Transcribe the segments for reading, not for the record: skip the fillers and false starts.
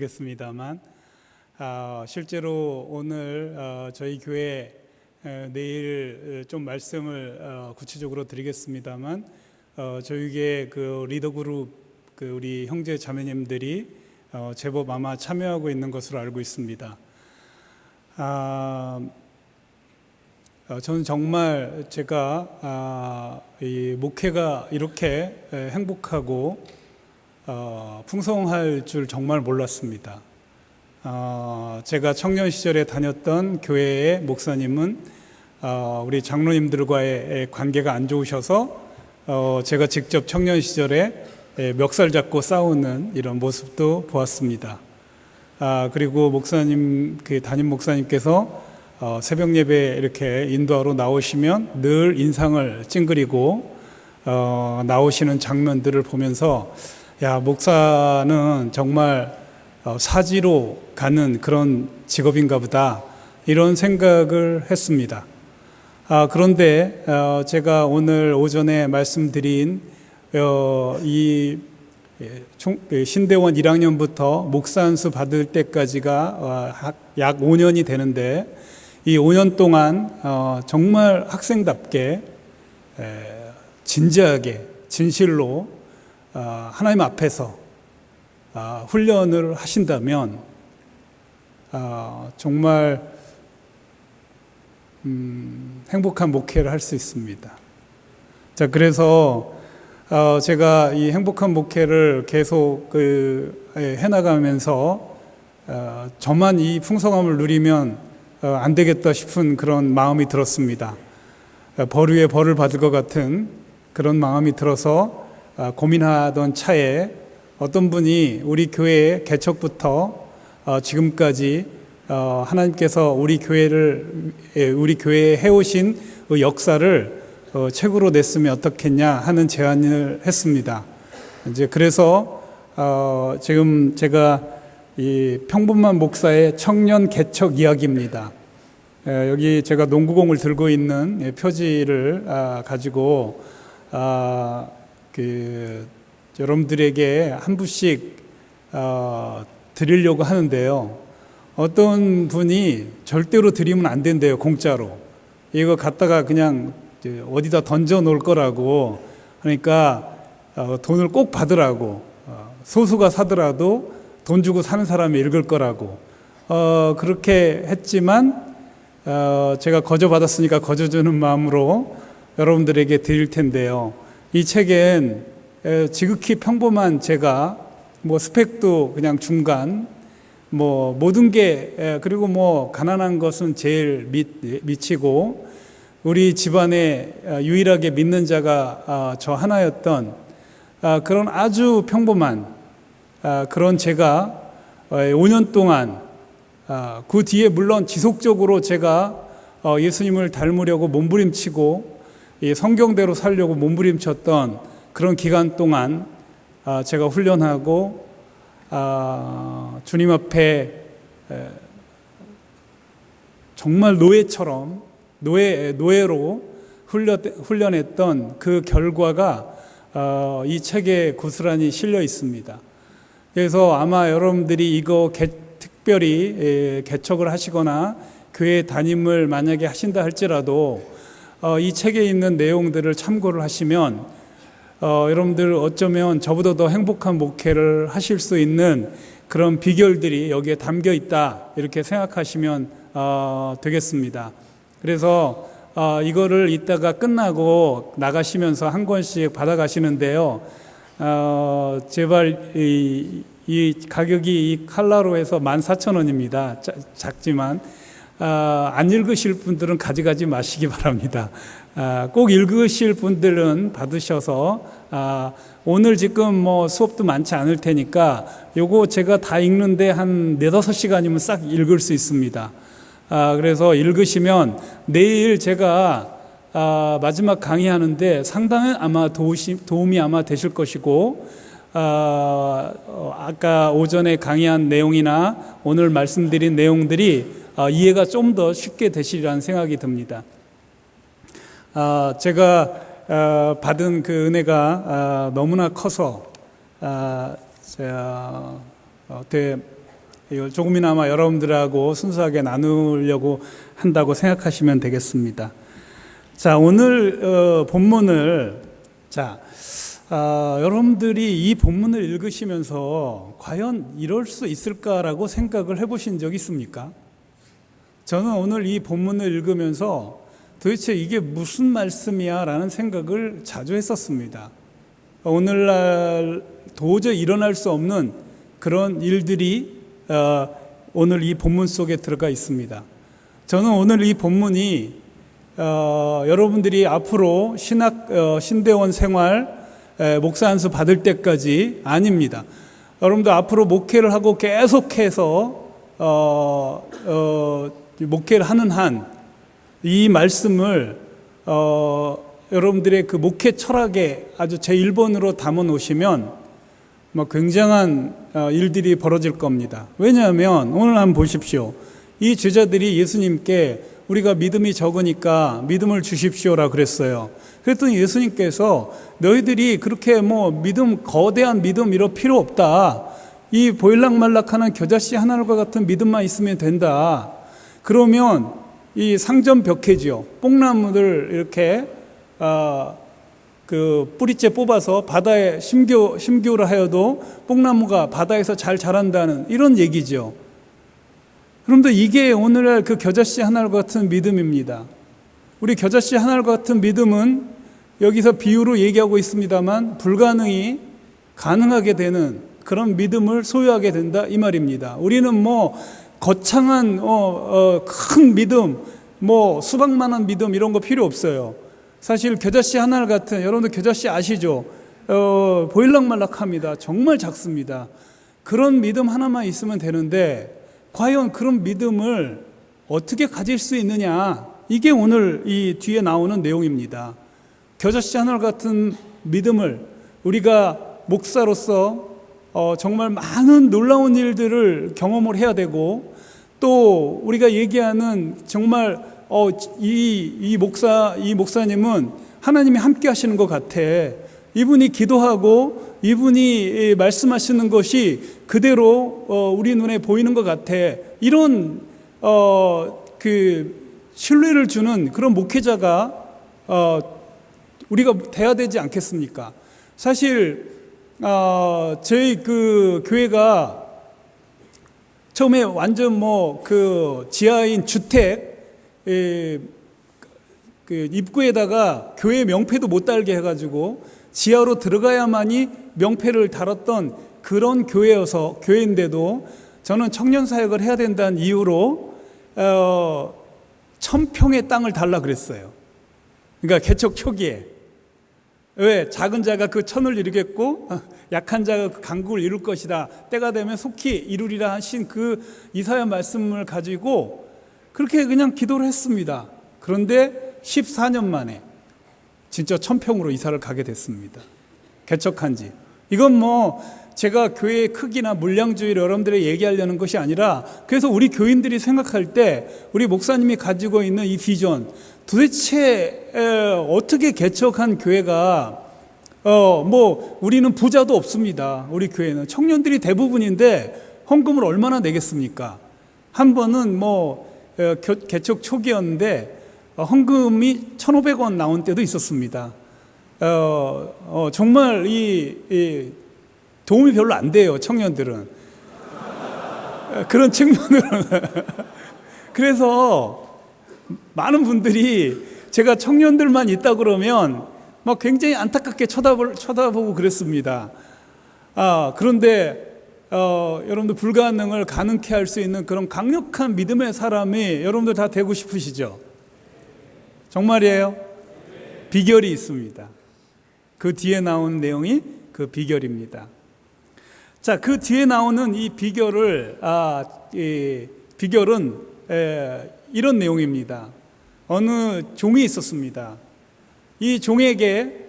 겠습니다만 실제로 오늘 저희 교회 내일 좀 말씀을 구체적으로 드리겠습니다만 저희 그 리더 그룹 우리 형제 자매님들이 제법 아마 참여하고 있는 것으로 알고 있습니다. 저는 정말 제가 이 목회가 이렇게 행복하고 풍성할 줄 정말 몰랐습니다. 제가 청년 시절에 다녔던 교회의 목사님은 우리 장로님들과의 관계가 안 좋으셔서 제가 직접 청년 시절에 멱살 잡고 싸우는 이런 모습도 보았습니다. 그리고 목사님, 그 담임 목사님께서 새벽 예배 이렇게 인도하러 나오시면 늘 인상을 찡그리고 나오시는 장면들을 보면서 야, 목사는 정말 사지로 가는 그런 직업인가 보다 이런 생각을 했습니다. 그런데 제가 오늘 오전에 말씀드린 이 신대원 1학년부터 목사 안수 받을 때까지가 약 5년이 되는데 이 5년 동안 정말 학생답게 진지하게 진실로 하나님 앞에서 훈련을 하신다면 정말 행복한 목회를 할 수 있습니다. 자, 그래서 제가 이 행복한 목회를 계속 해나가면서 저만 이 풍성함을 누리면 안 되겠다 싶은 그런 마음이 들었습니다. 벌 위에 벌을 받을 것 같은 그런 마음이 들어서 고민하던 차에 어떤 분이 우리 교회의 개척부터 지금까지 하나님께서 우리 교회에 해오신 그 역사를 책으로 냈으면 어떻겠냐 하는 제안을 했습니다. 이제 그래서 지금 제가 이 평범한 목사의 청년 개척 이야기입니다. 여기 제가 농구공을 들고 있는 표지를 가지고 여러분들에게 한 부씩 드리려고 하는데요. 어떤 분이 절대로 드리면 안 된대요. 공짜로. 이거 갖다가 그냥 어디다 던져 놓을 거라고. 그러니까 돈을 꼭 받으라고. 소수가 사더라도 돈 주고 사는 사람이 읽을 거라고. 그렇게 했지만 제가 거저 받았으니까 거저 주는 마음으로 여러분들에게 드릴 텐데요. 이 책엔 지극히 평범한 제가 스펙도 그냥 중간 모든 게 그리고 가난한 것은 제일 미치고 우리 집안에 유일하게 믿는 자가 저 하나였던 그런 아주 평범한 그런 제가 5년 동안 그 뒤에 물론 지속적으로 제가 예수님을 닮으려고 몸부림치고 성경대로 살려고 몸부림쳤던 그런 기간 동안 제가 훈련하고 주님 앞에 정말 노예처럼 노예로 훈련했던 그 결과가 이 책에 고스란히 실려 있습니다. 그래서 아마 여러분들이 이거 특별히 개척을 하시거나 교회 담임을 만약에 하신다 할지라도 이 책에 있는 내용들을 참고를 하시면 여러분들 어쩌면 저보다 더 행복한 목회를 하실 수 있는 그런 비결들이 여기에 담겨 있다 이렇게 생각하시면 되겠습니다. 그래서 이거를 이따가 끝나고 나가시면서 한 권씩 받아가시는데요. 제발 이 가격이 이 칼라로 해서 14,000원입니다. 작지만 안 읽으실 분들은 가져가지 마시기 바랍니다. 꼭 읽으실 분들은 받으셔서 오늘 지금 수업도 많지 않을 테니까 요거 제가 다 읽는데 한 4-5시간이면 싹 읽을 수 있습니다. 그래서 읽으시면 내일 제가 마지막 강의하는데 상당히 아마 도움이 아마 되실 것이고 아까 오전에 강의한 내용이나 오늘 말씀드린 내용들이 이해가 좀 더 쉽게 되시리라는 생각이 듭니다. 제가 받은 그 은혜가 너무나 커서 이걸 조금이나마 여러분들하고 순수하게 나누려고 한다고 생각하시면 되겠습니다. 자, 오늘 본문을 여러분들이 이 본문을 읽으시면서 과연 이럴 수 있을까라고 생각을 해보신 적 있습니까? 저는 오늘 이 본문을 읽으면서 도대체 이게 무슨 말씀이야 라는 생각을 자주 했었습니다. 오늘날 도저히 일어날 수 없는 그런 일들이 오늘 이 본문 속에 들어가 있습니다. 저는 오늘 이 본문이 여러분들이 앞으로 신대원 생활 목사 안수 받을 때까지 아닙니다. 여러분들 앞으로 목회를 하고 계속해서 목회를 하는 한 이 말씀을 여러분들의 그 목회 철학에 아주 제1번으로 담아 놓으시면 굉장한 일들이 벌어질 겁니다. 왜냐하면 오늘 한번 보십시오. 이 제자들이 예수님께 우리가 믿음이 적으니까 믿음을 주십시오라 그랬어요. 그랬더니 예수님께서 너희들이 그렇게 거대한 믿음 이럴 필요 없다. 이 보일락말락하는 겨자씨 하나과 같은 믿음만 있으면 된다. 그러면 이 상전 벽해지요. 뽕나무를 이렇게 그 뿌리째 뽑아서 바다에 심기울을 하여도 뽕나무가 바다에서 잘 자란다는 이런 얘기죠. 그런데 이게 오늘날 그 겨자씨 하나와 같은 믿음입니다. 우리 겨자씨 하나와 같은 믿음은 여기서 비유로 얘기하고 있습니다만 불가능이 가능하게 되는 그런 믿음을 소유하게 된다 이 말입니다. 우리는 거창한 큰 믿음, 수박만한 믿음 이런 거 필요 없어요. 사실 겨자씨 하나 같은, 여러분들 겨자씨 아시죠? 보일락말락합니다. 정말 작습니다. 그런 믿음 하나만 있으면 되는데 과연 그런 믿음을 어떻게 가질 수 있느냐, 이게 오늘 이 뒤에 나오는 내용입니다. 겨자씨 하나 같은 믿음을 우리가 목사로서 정말 많은 놀라운 일들을 경험을 해야 되고, 또 우리가 얘기하는 정말 이 목사님은 하나님이 함께 하시는 것 같아. 이분이 기도하고 이분이 말씀하시는 것이 그대로 우리 눈에 보이는 것 같아. 이런 그 신뢰를 주는 그런 목회자가 우리가 돼야 되지 않겠습니까? 사실 저희 그 교회가 처음에 완전 그 지하인 주택 그 입구에다가 교회 명패도 못 달게 해가지고 지하로 들어가야만이 명패를 달았던 그런 교회인데도 저는 청년 사역을 해야 된다는 이유로 1000평의 땅을 달라 그랬어요. 그러니까 개척 초기에. 왜? 작은 자가 그 천을 이루겠고 약한 자가 그 강국을 이룰 것이다. 때가 되면 속히 이루리라 하신 그 이사야 말씀을 가지고 그렇게 그냥 기도를 했습니다. 그런데 14년 만에 진짜 1000평으로 이사를 가게 됐습니다. 개척한 지. 이건 제가 교회의 크기나 물량주의를 여러분들에게 얘기하려는 것이 아니라, 그래서 우리 교인들이 생각할 때 우리 목사님이 가지고 있는 이 비전, 도대체 어떻게 개척한 교회가 우리는 부자도 없습니다. 우리 교회는 청년들이 대부분인데 헌금을 얼마나 내겠습니까? 한 번은 개척 초기였는데 헌금이 1,500원 나온 때도 있었습니다. 정말 이 도움이 별로 안 돼요, 청년들은. 그런 측면으로는. 그래서 많은 분들이 제가 청년들만 있다 그러면 굉장히 안타깝게 쳐다보고 그랬습니다. 그런데 여러분들 불가능을 가능케 할 수 있는 그런 강력한 믿음의 사람이 여러분들 다 되고 싶으시죠? 정말이에요? 비결이 있습니다. 그 뒤에 나오는 내용이 그 비결입니다. 자, 그 뒤에 나오는 이 비결은 이런 내용입니다. 어느 종이 있었습니다. 이 종에게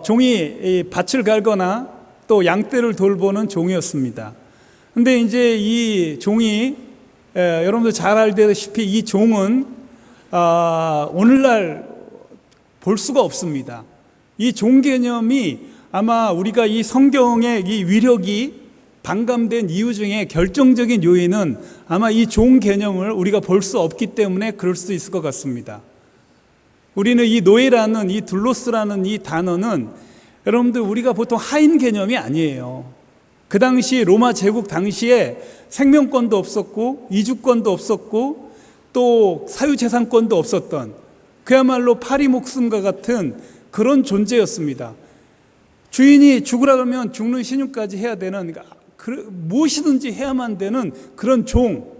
종이 밭을 갈거나 또 양떼를 돌보는 종이었습니다. 근데 이제 이 종이 여러분들 잘 알다시피 이 종은 오늘날 볼 수가 없습니다. 이 종 개념이 아마 우리가 이 성경의 이 위력이 반감된 이유 중에 결정적인 요인은 아마 이 종 개념을 우리가 볼 수 없기 때문에 그럴 수 있을 것 같습니다. 우리는 이 노예라는 이 둘로스라는 이 단어는 여러분들 우리가 보통 하인 개념이 아니에요. 그 당시 로마 제국 당시에 생명권도 없었고 이주권도 없었고 또 사유재산권도 없었던 그야말로 파리 목숨과 같은 그런 존재였습니다. 주인이 죽으라 그러면 죽는 신용까지 해야 되는, 무엇이든지 해야만 되는 그런 종.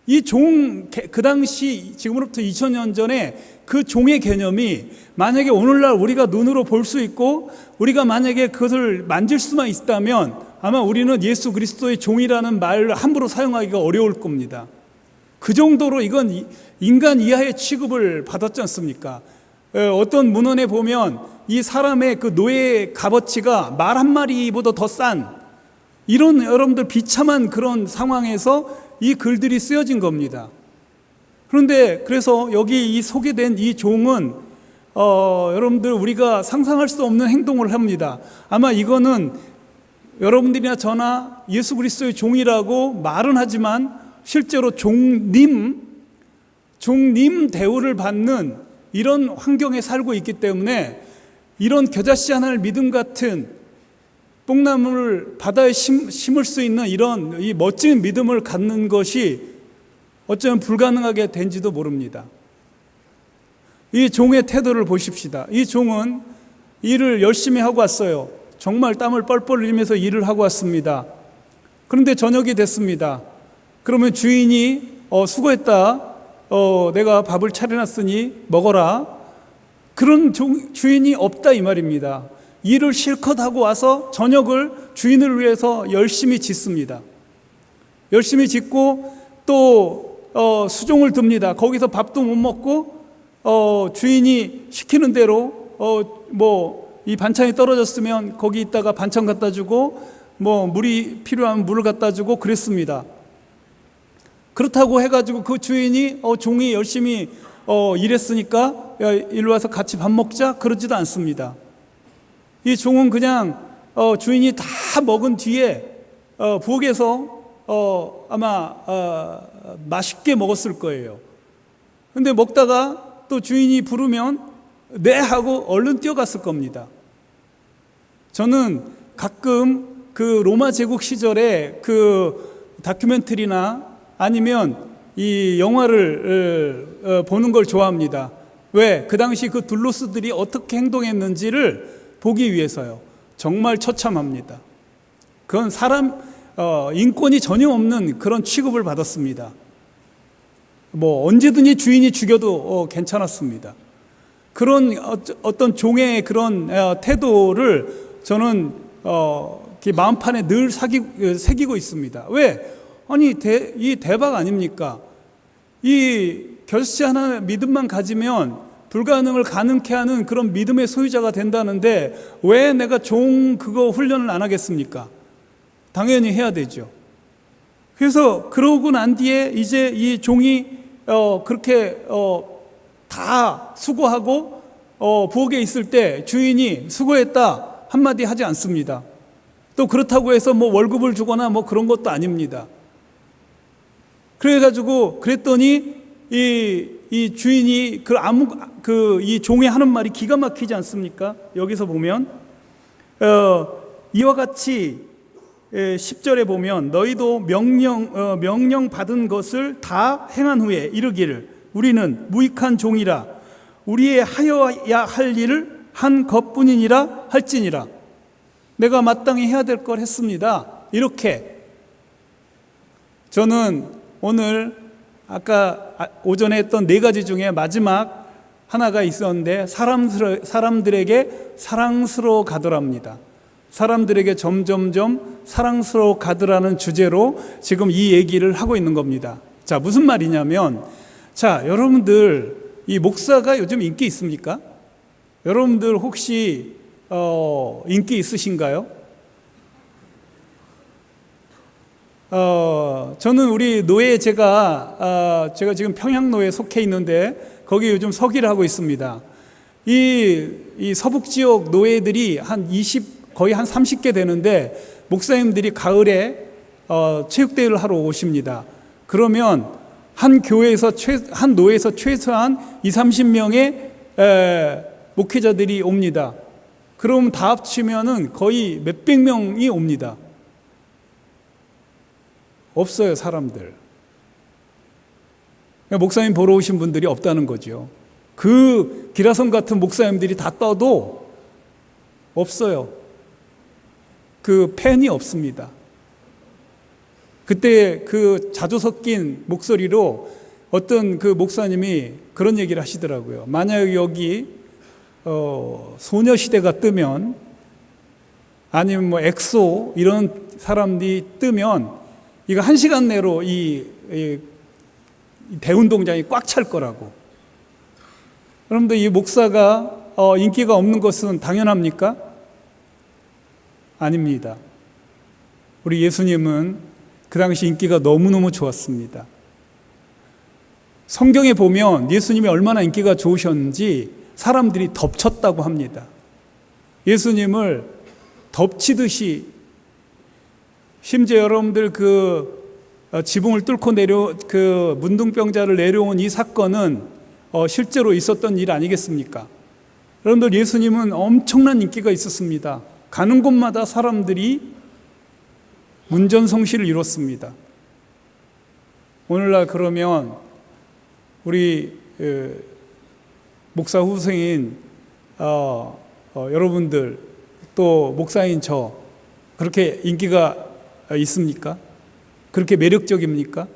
이 종, 그 당시 지금으로부터 2000년 전에 그 종의 개념이 만약에 오늘날 우리가 눈으로 볼 수 있고 우리가 만약에 그것을 만질 수만 있다면 아마 우리는 예수 그리스도의 종이라는 말을 함부로 사용하기가 어려울 겁니다. 그 정도로 이건 인간 이하의 취급을 받았지 않습니까? 어떤 문헌에 보면 이 사람의 그 노예의 값어치가 말 한 마리보다 더 싼 이런 여러분들 비참한 그런 상황에서 이 글들이 쓰여진 겁니다. 그런데 그래서 여기 이 소개된 이 종은 여러분들 우리가 상상할 수 없는 행동을 합니다. 아마 이거는 여러분들이나 저나 예수 그리스도의 종이라고 말은 하지만 실제로 종님 대우를 받는 이런 환경에 살고 있기 때문에 이런 겨자씨 하나를 믿음 같은 뽕나무를 바다에 심을 수 있는 이런 이 멋진 믿음을 갖는 것이 어쩌면 불가능하게 된지도 모릅니다. 이 종의 태도를 보십시다. 이 종은 일을 열심히 하고 왔어요. 정말 땀을 뻘뻘 흘리면서 일을 하고 왔습니다. 그런데 저녁이 됐습니다. 그러면 주인이 수고했다. 내가 밥을 차려놨으니 먹어라. 그런 주인이 없다 이 말입니다. 일을 실컷 하고 와서 저녁을 주인을 위해서 열심히 짓습니다. 열심히 짓고 또 수종을 듭니다. 거기서 밥도 못 먹고 주인이 시키는 대로 이 반찬이 떨어졌으면 거기 있다가 반찬 갖다 주고 물이 필요하면 물을 갖다 주고 그랬습니다. 그렇다고 해가지고 그 주인이 종이 열심히 일했으니까 야, 일로 와서 같이 밥 먹자 그러지도 않습니다. 이 종은 그냥 주인이 다 먹은 뒤에 부엌에서 아마 맛있게 먹었을 거예요. 근데 먹다가 또 주인이 부르면 네 하고 얼른 뛰어갔을 겁니다. 저는 가끔 그 로마 제국 시절에 그 다큐멘터리나 아니면 이 영화를 보는 걸 좋아합니다. 왜? 그 당시 그 둘로스들이 어떻게 행동했는지를 보기 위해서요. 정말 처참합니다. 그건 인권이 전혀 없는 그런 취급을 받았습니다. 언제든지 주인이 죽여도 괜찮았습니다. 그런 어떤 종의 그런 태도를 저는 마음판에 늘 새기고 있습니다. 왜? 아니 이 대박 아닙니까? 이 결시 하나 믿음만 가지면 불가능을 가능케 하는 그런 믿음의 소유자가 된다는데 왜 내가 종 그거 훈련을 안 하겠습니까? 당연히 해야 되죠. 그래서 그러고 난 뒤에 이제 이 종이 그렇게 다 수고하고 부엌에 있을 때 주인이 수고했다 한마디 하지 않습니다. 또 그렇다고 해서 월급을 주거나 그런 것도 아닙니다. 그랬더니 이 주인이 이 종이 하는 말이 기가 막히지 않습니까? 여기서 보면 이와 같이 10절에 보면 너희도 명령 받은 것을 다 행한 후에 이르기를 우리는 무익한 종이라 우리의 하여야 할 일을 한 것뿐이니라 할지니라. 내가 마땅히 해야 될 걸 했습니다. 이렇게 저는 오늘 아까 오전에 했던 4가지 중에 마지막 하나가 있었는데 사람들에게 사랑스러워 가더랍니다. 사람들에게 점점점 사랑스러워 가더라는 주제로 지금 이 얘기를 하고 있는 겁니다. 자, 무슨 말이냐면 여러분들 이 목사가 요즘 인기 있습니까? 여러분들 혹시 인기 있으신가요? 저는 우리 노예 제가 지금 평양노에 속해 있는데 거기 요즘 서기를 하고 있습니다. 이 서북 지역 노예들이 거의 한 30개 되는데 목사님들이 가을에 체육대회를 하러 오십니다. 그러면 한 교회에서 한 노회에서 최소한 20-30명의 목회자들이 옵니다. 그럼 다 합치면은 거의 몇백 명이 옵니다. 없어요, 사람들. 목사님 보러 오신 분들이 없다는 거죠. 그 기라성 같은 목사님들이 다 떠도 없어요. 그 팬이 없습니다. 그때 그 자주 섞인 목소리로 어떤 그 목사님이 그런 얘기를 하시더라고요. 만약 여기 소녀시대가 뜨면, 아니면 뭐 엑소 이런 사람들이 뜨면 이거 1시간 내로 이 대운동장이 꽉 찰 거라고. 여러분들, 이 목사가 인기가 없는 것은 당연합니까? 아닙니다. 우리 예수님은 그 당시 인기가 너무너무 좋았습니다. 성경에 보면 예수님이 얼마나 인기가 좋으셨는지 사람들이 덮쳤다고 합니다. 예수님을 덮치듯이, 심지어 여러분들 지붕을 뚫고 그 문둥병자를 내려온 이 사건은 실제로 있었던 일 아니겠습니까? 여러분들, 예수님은 엄청난 인기가 있었습니다. 가는 곳마다 사람들이 문전성시를 이뤘습니다. 오늘날 그러면 우리 목사 후생인 여러분들, 또 목사인 저, 그렇게 인기가 있습니까? 그렇게 매력적입니까?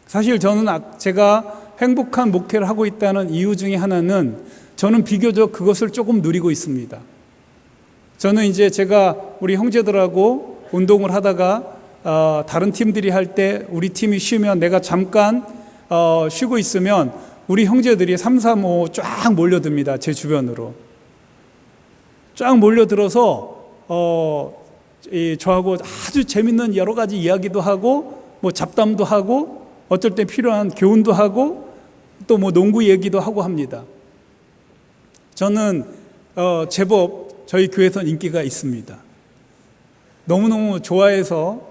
사실 저는 제가 행복한 목회를 하고 있다는 이유 중에 하나는, 저는 비교적 그것을 조금 누리고 있습니다. 저는 이제 제가 우리 형제들하고 운동을 하다가 다른 팀들이 할 때 우리 팀이 쉬면 내가 잠깐 쉬고 있으면 우리 형제들이 3, 3, 5 쫙 몰려듭니다. 제 주변으로 쫙 몰려들어서 저하고 아주 재밌는 여러 가지 이야기도 하고, 뭐 잡담도 하고, 어쩔 때 필요한 교훈도 하고, 또 뭐 농구 얘기도 하고 합니다. 저는 제법 저희 교회에서는 인기가 있습니다. 너무너무 좋아해서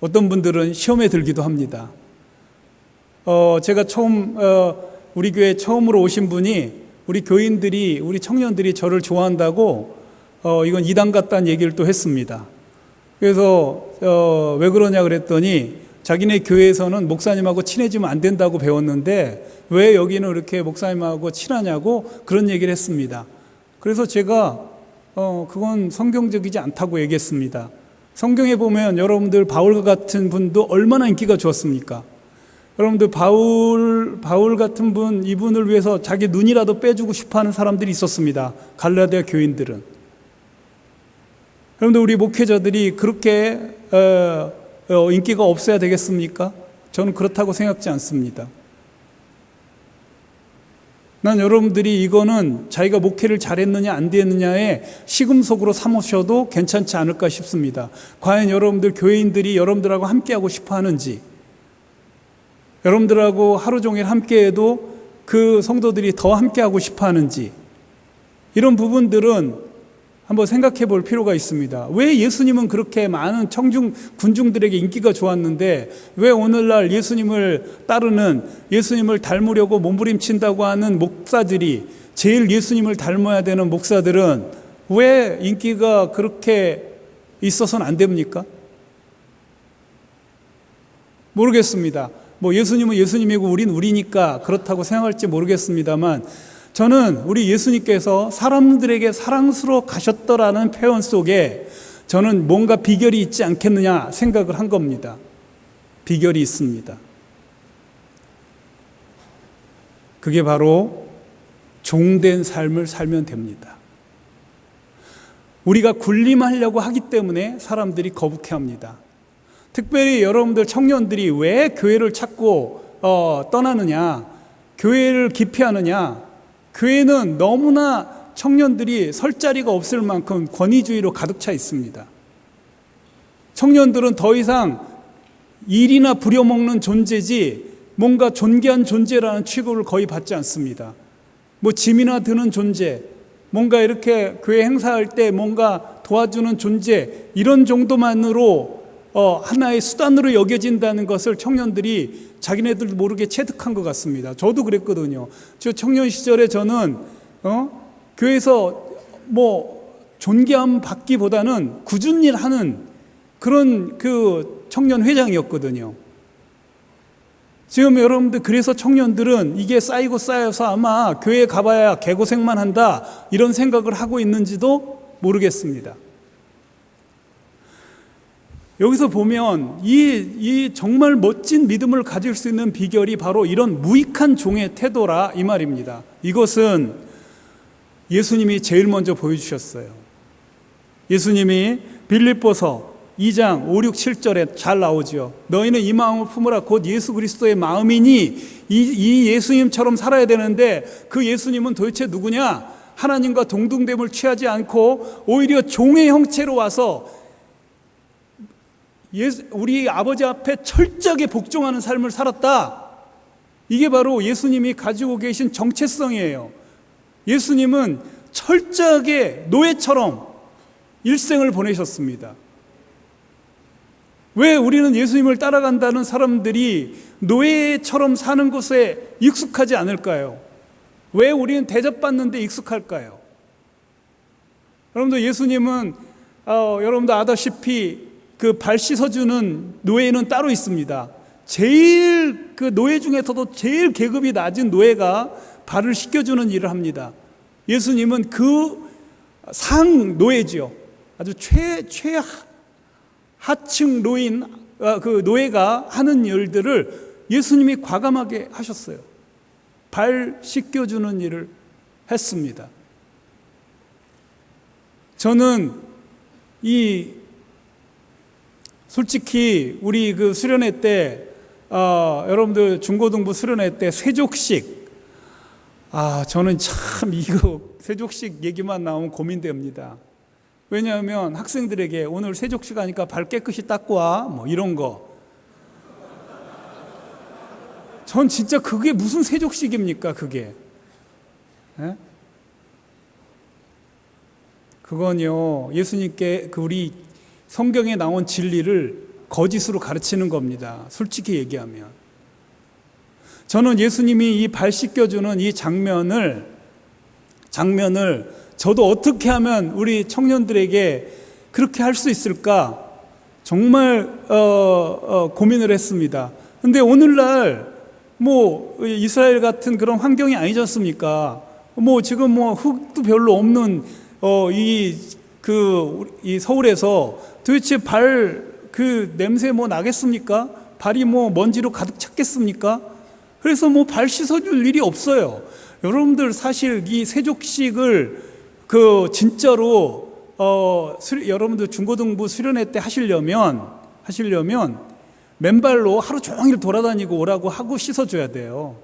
어떤 분들은 시험에 들기도 합니다. 제가 처음 우리 교회 처음으로 오신 분이, 우리 교인들이, 우리 청년들이 저를 좋아한다고 이건 이단 같다는 얘기를 또 했습니다. 그래서 왜 그러냐 그랬더니, 자기네 교회에서는 목사님하고 친해지면 안 된다고 배웠는데 왜 여기는 이렇게 목사님하고 친하냐고 그런 얘기를 했습니다. 그래서 제가 그건 성경적이지 않다고 얘기했습니다. 성경에 보면 여러분들 바울 같은 분도 얼마나 인기가 좋았습니까? 여러분들 바울 같은 분, 이분을 위해서 자기 눈이라도 빼주고 싶어하는 사람들이 있었습니다. 갈라디아 교인들은. 여러분들, 우리 목회자들이 그렇게 인기가 없어야 되겠습니까? 저는 그렇다고 생각지 않습니다. 난 여러분들이 이거는 자기가 목회를 잘했느냐 안 됐느냐에 시금석으로 삼으셔도 괜찮지 않을까 싶습니다. 과연 여러분들 교회인들이 여러분들하고 함께하고 싶어 하는지, 여러분들하고 하루 종일 함께해도 그 성도들이 더 함께하고 싶어 하는지, 이런 부분들은 한번 생각해 볼 필요가 있습니다. 왜 예수님은 그렇게 많은 군중들에게 인기가 좋았는데, 왜 오늘날 예수님을 따르는, 예수님을 닮으려고 몸부림친다고 하는 목사들이, 제일 예수님을 닮아야 되는 목사들은 왜 인기가 그렇게 있어서는 안 됩니까? 모르겠습니다. 뭐 예수님은 예수님이고 우린 우리니까 그렇다고 생각할지 모르겠습니다만, 저는 우리 예수님께서 사람들에게 사랑스러워 가셨더라는 표현 속에 저는 뭔가 비결이 있지 않겠느냐 생각을 한 겁니다. 비결이 있습니다. 그게 바로 종된 삶을 살면 됩니다. 우리가 군림하려고 하기 때문에 사람들이 거북해합니다. 특별히 여러분들 청년들이 왜 교회를 찾고 떠나느냐, 교회를 기피하느냐. 교회는 너무나 청년들이 설 자리가 없을 만큼 권위주의로 가득 차 있습니다. 청년들은 더 이상 일이나 부려먹는 존재지 뭔가 존귀한 존재라는 취급을 거의 받지 않습니다. 뭐 짐이나 드는 존재, 뭔가 이렇게 교회 행사할 때 뭔가 도와주는 존재, 이런 정도만으로 하나의 수단으로 여겨진다는 것을 청년들이 자기네들도 모르게 체득한 것 같습니다. 저도 그랬거든요. 저 청년 시절에 저는 교회에서 뭐 존귀함 받기보다는 굳은 일 하는 그런 그 청년 회장이었거든요. 지금 여러분들, 그래서 청년들은 이게 쌓이고 쌓여서 아마 교회에 가봐야 개고생만 한다, 이런 생각을 하고 있는지도 모르겠습니다. 여기서 보면 이 정말 멋진 믿음을 가질 수 있는 비결이 바로 이런 무익한 종의 태도라, 이 말입니다. 이것은 예수님이 제일 먼저 보여주셨어요. 예수님이 빌립보서 2장 5, 6, 7절에 잘 나오죠. 너희는 이 마음을 품으라. 곧 예수 그리스도의 마음이니, 이 예수님처럼 살아야 되는데, 그 예수님은 도대체 누구냐? 하나님과 동등됨을 취하지 않고 오히려 종의 형체로 와서 우리 아버지 앞에 철저하게 복종하는 삶을 살았다. 이게 바로 예수님이 가지고 계신 정체성이에요. 예수님은 철저하게 노예처럼 일생을 보내셨습니다. 왜 우리는 예수님을 따라간다는 사람들이 노예처럼 사는 것에 익숙하지 않을까요? 왜 우리는 대접받는 데 익숙할까요? 여러분들, 예수님은 여러분들 아다시피 그 발 씻어주는 노예는 따로 있습니다. 제일 그 노예 중에서도 제일 계급이 낮은 노예가 발을 씻겨주는 일을 합니다. 예수님은 그 상 노예지요. 아주 하층 노인, 그 노예가 하는 일들을 예수님이 과감하게 하셨어요. 발 씻겨주는 일을 했습니다. 저는 솔직히 우리 그 수련회 때, 여러분들 중고등부 수련회 때 세족식, 저는 참 이거 세족식 얘기만 나오면 고민됩니다. 왜냐하면 학생들에게 오늘 세족식 하니까 발 깨끗이 닦고 와, 뭐 이런 거. 전 진짜 그게 무슨 세족식입니까, 그게? 예? 그건요, 예수님께 우리 성경에 나온 진리를 거짓으로 가르치는 겁니다. 솔직히 얘기하면. 저는 예수님이 이 발 씻겨주는 이 장면을 저도 어떻게 하면 우리 청년들에게 그렇게 할 수 있을까 정말 고민을 했습니다. 근데 오늘날 뭐 이스라엘 같은 그런 환경이 아니지 않습니까? 뭐 지금 뭐 흙도 별로 없는 이 서울에서 도대체 발 그 냄새 뭐 나겠습니까? 발이 뭐 먼지로 가득 찼겠습니까? 그래서 뭐 발 씻어줄 일이 없어요. 여러분들, 사실 이 세족식을 진짜로 여러분들 중고등부 수련회 때 하시려면 맨발로 하루 종일 돌아다니고 오라고 하고 씻어줘야 돼요.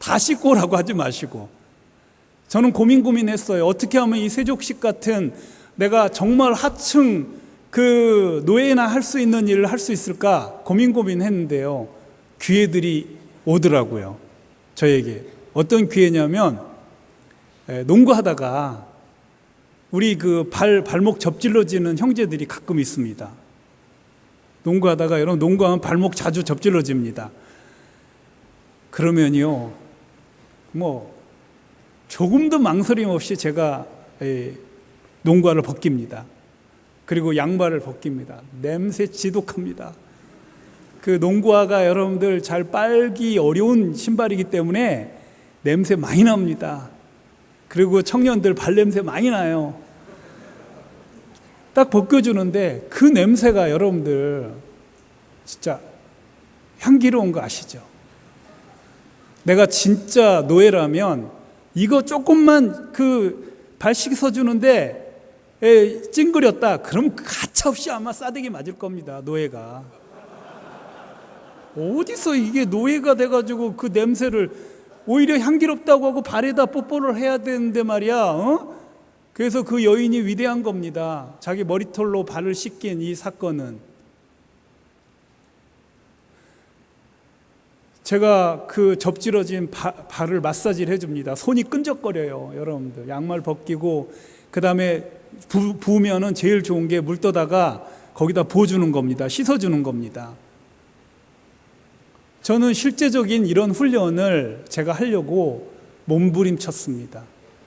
다 씻고 오라고 하지 마시고. 저는 고민했어요. 어떻게 하면 이 세족식 같은 내가 정말 하층 그 노예나 할 수 있는 일을 할 수 있을까 고민했는데요. 기회들이 오더라고요. 저에게. 어떤 기회냐면, 농구하다가 우리 그 발목 접질러지는 형제들이 가끔 있습니다. 농구하다가, 여러분 농구하면 발목 자주 접질러집니다. 그러면요, 뭐 조금도 망설임 없이 제가 농구화를 벗깁니다. 그리고 양말을 벗깁니다. 냄새 지독합니다. 그 농구화가 여러분들 잘 빨기 어려운 신발이기 때문에 냄새 많이 납니다. 그리고 청년들 발냄새 많이 나요. 딱 벗겨주는데 그 냄새가 여러분들 진짜 향기로운 거 아시죠? 내가 진짜 노예라면 이거 조금만 발 씻어주는데 찡그렸다. 그럼 가차없이 아마 싸대기 맞을 겁니다. 노예가. 어디서 이게 노예가 돼가지고 그 냄새를 오히려 향기롭다고 하고 발에다 뽀뽀를 해야 되는데 말이야. 그래서 그 여인이 위대한 겁니다. 자기 머리털로 발을 씻긴 이 사건은. 제가 그 접질러진 발을 마사지를 해줍니다. 손이 끈적거려요. 여러분들 양말 벗기고 그 다음에 부으면은 제일 좋은 게 물 떠다가 거기다 부어주는 겁니다. 씻어주는 겁니다. 저는 실제적인 이런 훈련을 제가 하려고 몸부림쳤습니다.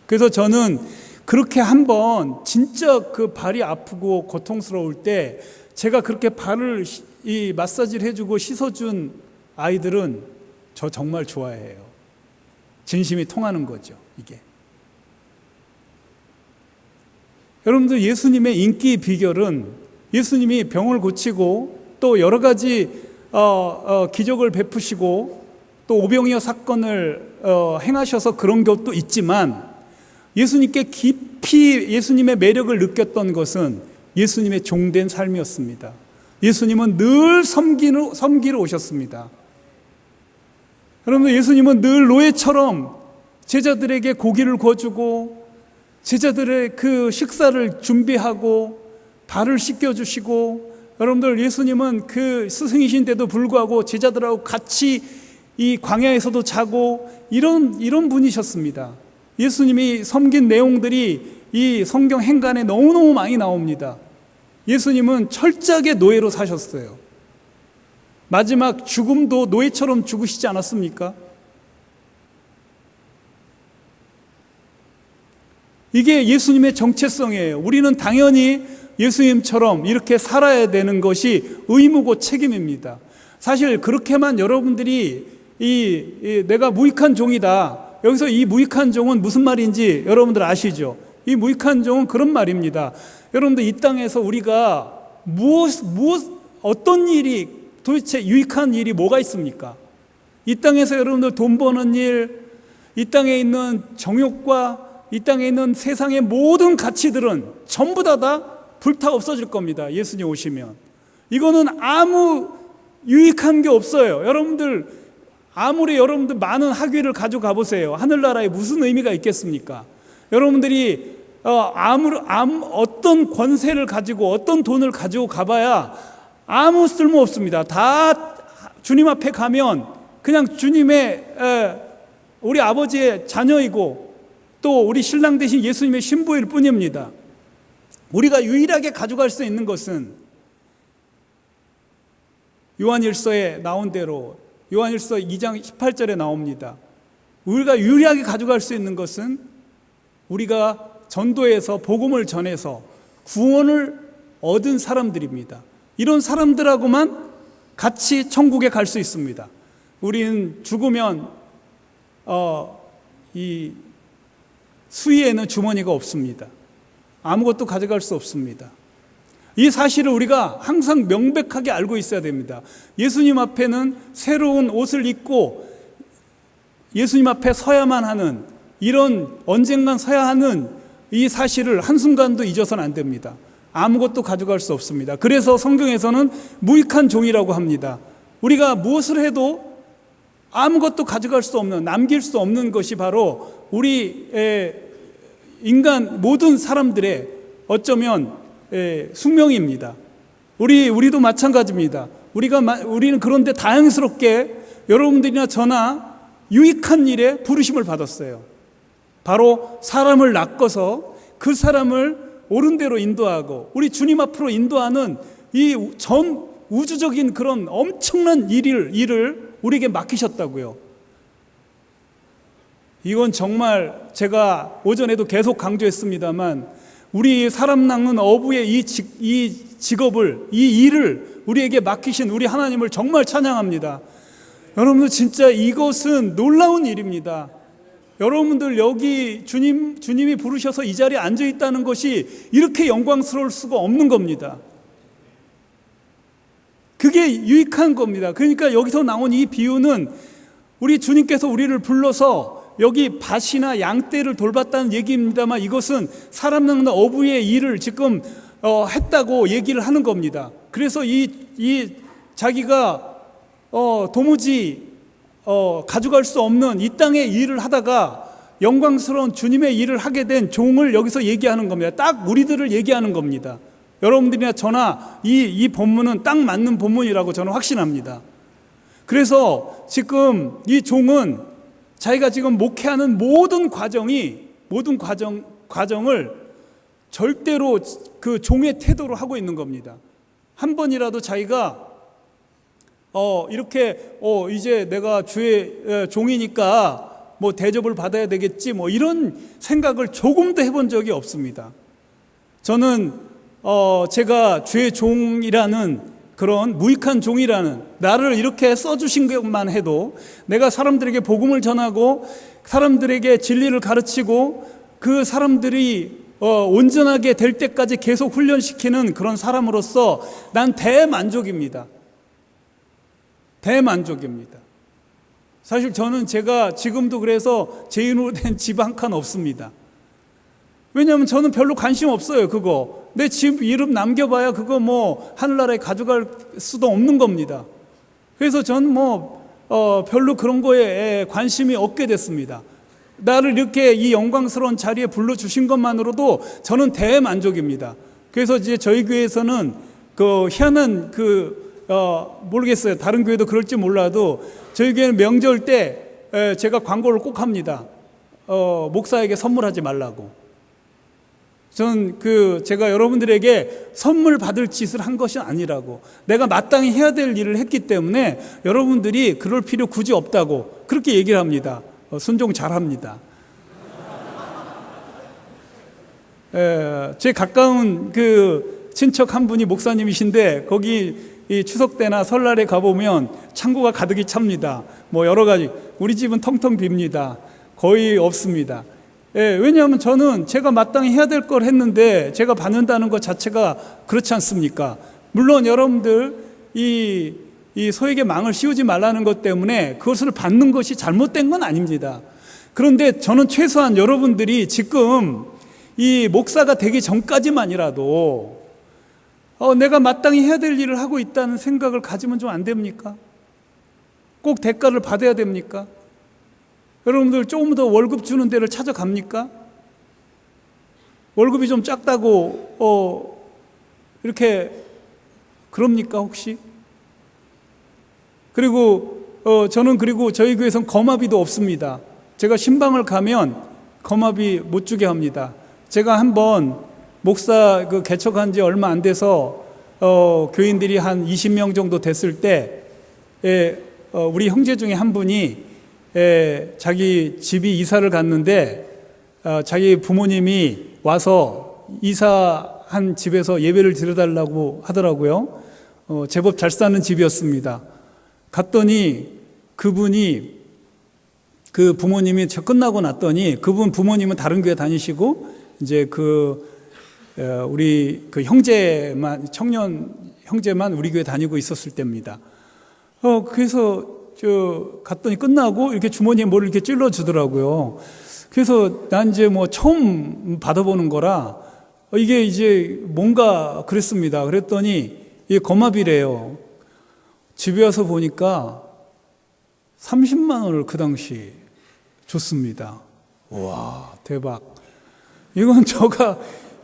그래서 저는 그렇게 한번 진짜 그 발이 아프고 고통스러울 때 제가 그렇게 발을 이 마사지를 해주고 씻어준 아이들은 저 정말 좋아해요. 진심이 통하는 거죠, 이게. 여러분들, 예수님의 인기 비결은 예수님이 병을 고치고 또 여러 가지 기적을 베푸시고 또 오병이어 사건을 행하셔서 그런 것도 있지만, 예수님께 깊이 예수님의 매력을 느꼈던 것은 예수님의 종된 삶이었습니다. 예수님은 늘 섬기러 오셨습니다. 여러분, 예수님은 늘 노예처럼 제자들에게 고기를 구워주고 제자들의 그 식사를 준비하고 발을 씻겨주시고, 여러분들, 예수님은 그 스승이신데도 불구하고 제자들하고 같이 이 광야에서도 자고 이런 분이셨습니다. 예수님이 섬긴 내용들이 이 성경 행간에 너무너무 많이 나옵니다. 예수님은 철저하게 노예로 사셨어요. 마지막 죽음도 노예처럼 죽으시지 않았습니까? 이게 예수님의 정체성이에요. 우리는 당연히 예수님처럼 이렇게 살아야 되는 것이 의무고 책임입니다. 사실 그렇게만 여러분들이 내가 무익한 종이다, 여기서 이 무익한 종은 무슨 말인지 여러분들 아시죠? 이 무익한 종은 그런 말입니다. 여러분들, 이 땅에서 우리가 어떤 일이, 도대체 유익한 일이 뭐가 있습니까? 이 땅에서 여러분들 돈 버는 일, 이 땅에 있는 정욕과 이 땅에 있는 세상의 모든 가치들은 전부 다 불타 없어질 겁니다. 예수님 오시면. 이거는 아무 유익한 게 없어요. 여러분들, 아무리 여러분들 많은 학위를 가져가 보세요. 하늘나라에 무슨 의미가 있겠습니까? 여러분들이 어떤 권세를 가지고 어떤 돈을 가지고 가봐야 아무 쓸모 없습니다. 다 주님 앞에 가면 그냥 주님의 우리 아버지의 자녀이고 또 우리 신랑 대신 예수님의 신부일 뿐입니다. 우리가 유일하게 가져갈 수 있는 것은 요한일서에 나온 대로, 요한일서 2장 18절에 나옵니다. 우리가 유일하게 가져갈 수 있는 것은 우리가 전도해서 복음을 전해서 구원을 얻은 사람들입니다. 이런 사람들하고만 같이 천국에 갈 수 있습니다. 우리는 죽으면 이 수위에는 주머니가 없습니다. 아무것도 가져갈 수 없습니다. 이 사실을 우리가 항상 명백하게 알고 있어야 됩니다. 예수님 앞에는 새로운 옷을 입고 예수님 앞에 서야만 하는, 이런 언젠간 서야 하는 이 사실을 한순간도 잊어서는 안 됩니다. 아무것도 가져갈 수 없습니다. 그래서 성경에서는 무익한 종이라고 합니다. 우리가 무엇을 해도 아무것도 가져갈 수 없는, 남길 수 없는 것이 바로 우리 인간 모든 사람들의 어쩌면 숙명입니다. 우리도 마찬가지입니다. 우리는 그런데 다행스럽게 여러분들이나 저나 유익한 일에 부르심을 받았어요. 바로 사람을 낚아서 그 사람을 옳은 대로 인도하고 우리 주님 앞으로 인도하는 이 전 우주적인 그런 엄청난 일을 우리에게 맡기셨다고요. 이건 정말 제가 오전에도 계속 강조했습니다만, 우리 사람 낚는 어부의 이 직업을, 이 일을 우리에게 맡기신 우리 하나님을 정말 찬양합니다. 여러분들, 진짜 이것은 놀라운 일입니다. 여러분들, 여기 주님이 부르셔서 이 자리에 앉아 있다는 것이 이렇게 영광스러울 수가 없는 겁니다. 그게 유익한 겁니다. 그러니까 여기서 나온 이 비유는 우리 주님께서 우리를 불러서 여기 밭이나 양떼를 돌봤다는 얘기입니다만, 이것은 사람 낚는 어부의 일을 지금 했다고 얘기를 하는 겁니다. 그래서 이 자기가 도무지 가져갈 수 없는 이 땅의 일을 하다가 영광스러운 주님의 일을 하게 된 종을 여기서 얘기하는 겁니다. 딱 우리들을 얘기하는 겁니다. 여러분들이나 저나 이 본문은 딱 맞는 본문이라고 저는 확신합니다. 그래서 지금 이 종은 자기가 지금 목회하는 모든 과정을 절대로 그 종의 태도로 하고 있는 겁니다. 한 번이라도 자기가 이렇게 이제 내가 주의 종이니까 뭐 대접을 받아야 되겠지 뭐 이런 생각을 조금도 해본 적이 없습니다. 저는 제가 주의 종이라는 그런 무익한 종이라는 나를 이렇게 써주신 것만 해도 내가 사람들에게 복음을 전하고 사람들에게 진리를 가르치고 그 사람들이 온전하게 될 때까지 계속 훈련시키는 그런 사람으로서 난 대만족입니다. 대만족입니다. 사실 저는 제가 지금도 그래서 제 이름으로 된 집 한 칸 없습니다. 왜냐하면 저는 별로 관심 없어요. 그거 내 집 이름 남겨봐야 그거 뭐 하늘나라에 가져갈 수도 없는 겁니다. 그래서 저는 별로 그런 거에 관심이 없게 됐습니다. 나를 이렇게 이 영광스러운 자리에 불러주신 것만으로도 저는 대만족입니다. 그래서 이제 저희 교회에서는 그 희한한 모르겠어요. 다른 교회도 그럴지 몰라도 저희 교회는 명절 때 제가 광고를 꼭 합니다. 목사에게 선물하지 말라고. 저는 제가 여러분들에게 선물 받을 짓을 한 것이 아니라고, 내가 마땅히 해야 될 일을 했기 때문에 여러분들이 그럴 필요 굳이 없다고 그렇게 얘기를 합니다. 순종 잘합니다. 제 가까운 친척 한 분이 목사님이신데 거기 이 추석 때나 설날에 가보면 창고가 가득히 찹니다. 뭐 여러 가지. 우리 집은 텅텅 빕니다. 거의 없습니다. 왜냐하면 저는 제가 마땅히 해야 될 걸 했는데 제가 받는다는 것 자체가 그렇지 않습니까? 물론 여러분들 이 소에게 망을 씌우지 말라는 것 때문에 그것을 받는 것이 잘못된 건 아닙니다. 그런데 저는 최소한 여러분들이 지금 이 목사가 되기 전까지만이라도 내가 마땅히 해야 될 일을 하고 있다는 생각을 가지면 좀 안 됩니까? 꼭 대가를 받아야 됩니까? 여러분들 조금 더 월급 주는 데를 찾아갑니까? 월급이 좀 작다고 이렇게 그럽니까 혹시? 그리고 저는 저희 교회에서는 거마비도 없습니다. 제가 신방을 가면 거마비 못 주게 합니다. 제가 한번 목사 개척한 지 얼마 안 돼서 교인들이 한 20명 정도 됐을 때 우리 형제 중에 한 분이 자기 집이 이사를 갔는데 자기 부모님이 와서 이사한 집에서 예배를 드려달라고 하더라고요. 제법 잘 사는 집이었습니다. 갔더니 그분이 부모님이 끝나고 났더니 그분 부모님은 다른 교회 다니시고 이제 우리 형제만, 청년 형제만 우리 교회 다니고 있었을 때입니다. 그래서 갔더니 끝나고 이렇게 주머니에 뭘 이렇게 찔러 주더라고요. 그래서 난 이제 처음 받아보는 거라 이게 이제 뭔가 그랬습니다. 그랬더니 이게 거마비래요. 집에 와서 보니까 30만 원을 그 당시 줬습니다. 와, 대박. 이건 제가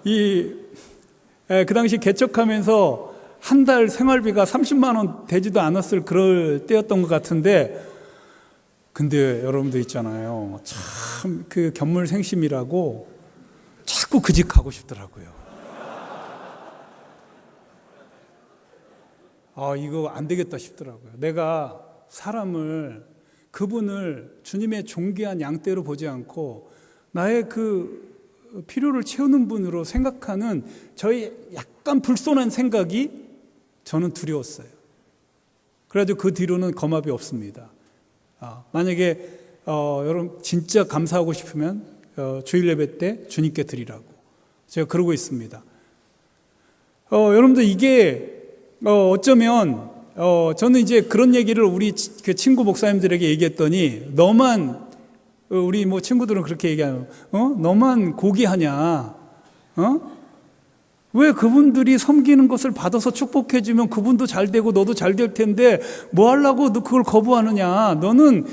그 당시 개척하면서 한 달 생활비가 30만 원 되지도 않았을 그럴 때였던 것 같은데, 근데 여러분들 있잖아요. 참 견물생심이라고 자꾸 그 집 가고 싶더라고요. 이거 안 되겠다 싶더라고요. 내가 그분을 주님의 존귀한 양떼로 보지 않고 나의 필요를 채우는 분으로 생각하는 저의 약간 불손한 생각이 저는 두려웠어요. 그래가지고 그 뒤로는 거마비 없습니다. 만약에 여러분 진짜 감사하고 싶으면 주일 예배 때 주님께 드리라고 제가 그러고 있습니다. 여러분들 이게 어쩌면 저는 이제 그런 얘기를 우리 친구 목사님들에게 얘기했더니 우리 친구들은 그렇게 얘기하는 너만 고귀하냐? 왜 그분들이 섬기는 것을 받아서 축복해주면 그분도 잘 되고 너도 잘 될 텐데 뭐 하려고 너 그걸 거부하느냐? 너는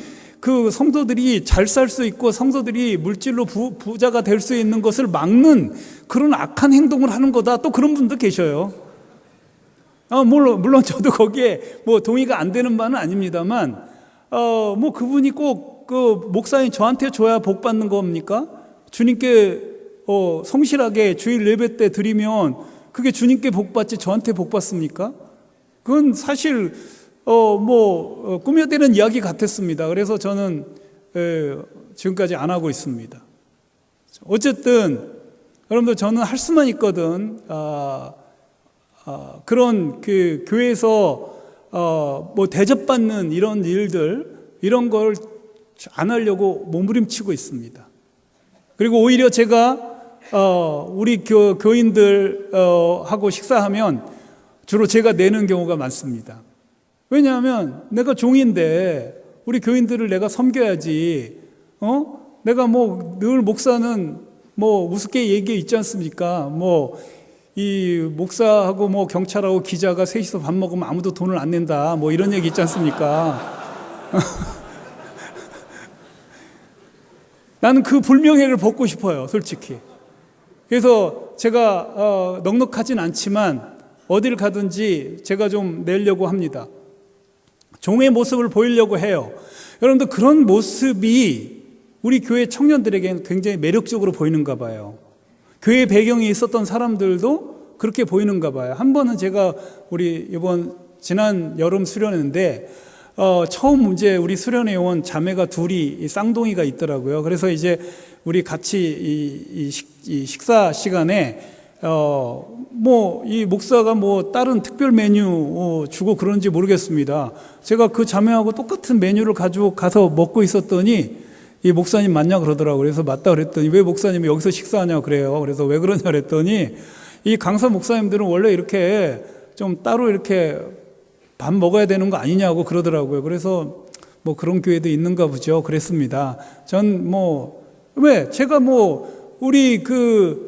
성도들이 잘 살 수 있고 성도들이 물질로 부자가 될 수 있는 것을 막는 그런 악한 행동을 하는 거다. 또 그런 분도 계셔요. 물론 저도 거기에 뭐 동의가 안 되는 바는 아닙니다만, 뭐 그분이 꼭 그 목사님 저한테 줘야 복 받는 겁니까? 주님께 성실하게 주일 예배 때 드리면 그게 주님께 복 받지 저한테 복 받습니까? 그건 사실 꾸며대는 이야기 같았습니다. 그래서 저는 지금까지 안 하고 있습니다. 어쨌든 여러분들, 저는 할 수만 있거든. 그런 그 교회에서 뭐 대접받는 이런 일들, 이런 걸 안 하려고 몸부림치고 있습니다. 그리고 오히려 제가 우리 교인들 하고 식사하면 주로 제가 내는 경우가 많습니다. 왜냐하면 내가 종인데 우리 교인들을 내가 섬겨야지. 내가 뭐 늘 목사는 뭐 우습게 얘기 있지 않습니까? 뭐 이 목사하고 뭐 경찰하고 기자가 셋이서 밥 먹으면 아무도 돈을 안 낸다, 뭐 이런 얘기 있지 않습니까? 나는 그 불명예를 벗고 싶어요, 솔직히. 그래서 제가 넉넉하진 않지만 어딜 가든지 제가 좀 내려고 합니다. 종의 모습을 보이려고 해요. 여러분들, 그런 모습이 우리 교회 청년들에게는 굉장히 매력적으로 보이는가 봐요. 교회 배경이 있었던 사람들도 그렇게 보이는가 봐요. 한 번은 제가 우리 지난 여름 수련회인데 처음 이제 우리 수련회 온 자매가 둘이 쌍둥이가 있더라고요. 그래서 이제 우리 같이 이 식사 시간에 뭐 이 목사가 뭐 다른 특별 메뉴 주고 그런지 모르겠습니다. 제가 그 자매하고 똑같은 메뉴를 가지고 가서 먹고 있었더니 이 목사님 맞냐 그러더라고요. 그래서 맞다 그랬더니 왜 목사님이 여기서 식사하냐 그래요. 그래서 왜 그러냐 그랬더니 이 강사 목사님들은 원래 이렇게 좀 따로 이렇게 밥 먹어야 되는 거 아니냐고 그러더라고요. 그래서 뭐 그런 교회도 있는가 보죠. 그랬습니다. 전 제가 우리 그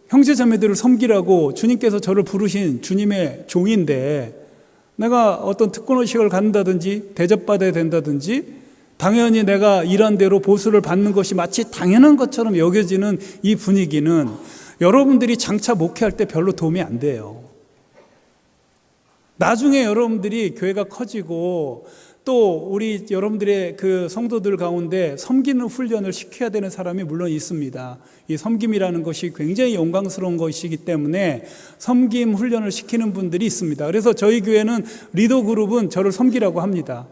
형제 자매들을 섬기라고 주님께서 저를 부르신 주님의 종인데, 내가 어떤 특권의식을 갖는다든지 대접받아야 된다든지 당연히 내가 일한 대로 보수를 받는 것이 마치 당연한 것처럼 여겨지는 이 분위기는 여러분들이 장차 목회할 때 별로 도움이 안 돼요. 나중에 여러분들이 교회가 커지고 또 우리 여러분들의 그 성도들 가운데 섬기는 훈련을 시켜야 되는 사람이 물론 있습니다. 이 섬김이라는 것이 굉장히 영광스러운 것이기 때문에 섬김 훈련을 시키는 분들이 있습니다. 그래서 저희 교회는 리더 그룹은 저를 섬기라고 합니다.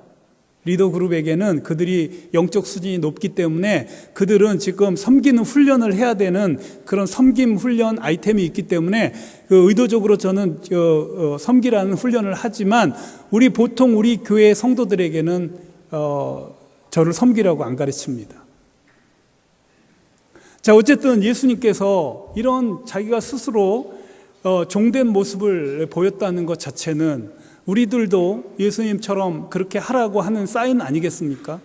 리더 그룹에게는 그들이 영적 수준이 높기 때문에 그들은 지금 섬기는 훈련을 해야 되는 그런 섬김 훈련 아이템이 있기 때문에 의도적으로 저는 섬기라는 훈련을 하지만 보통 우리 교회 성도들에게는 저를 섬기라고 안 가르칩니다. 자, 어쨌든 예수님께서 이런 자기가 스스로 종된 모습을 보였다는 것 자체는 우리들도 예수님처럼 그렇게 하라고 하는 사인 아니겠습니까?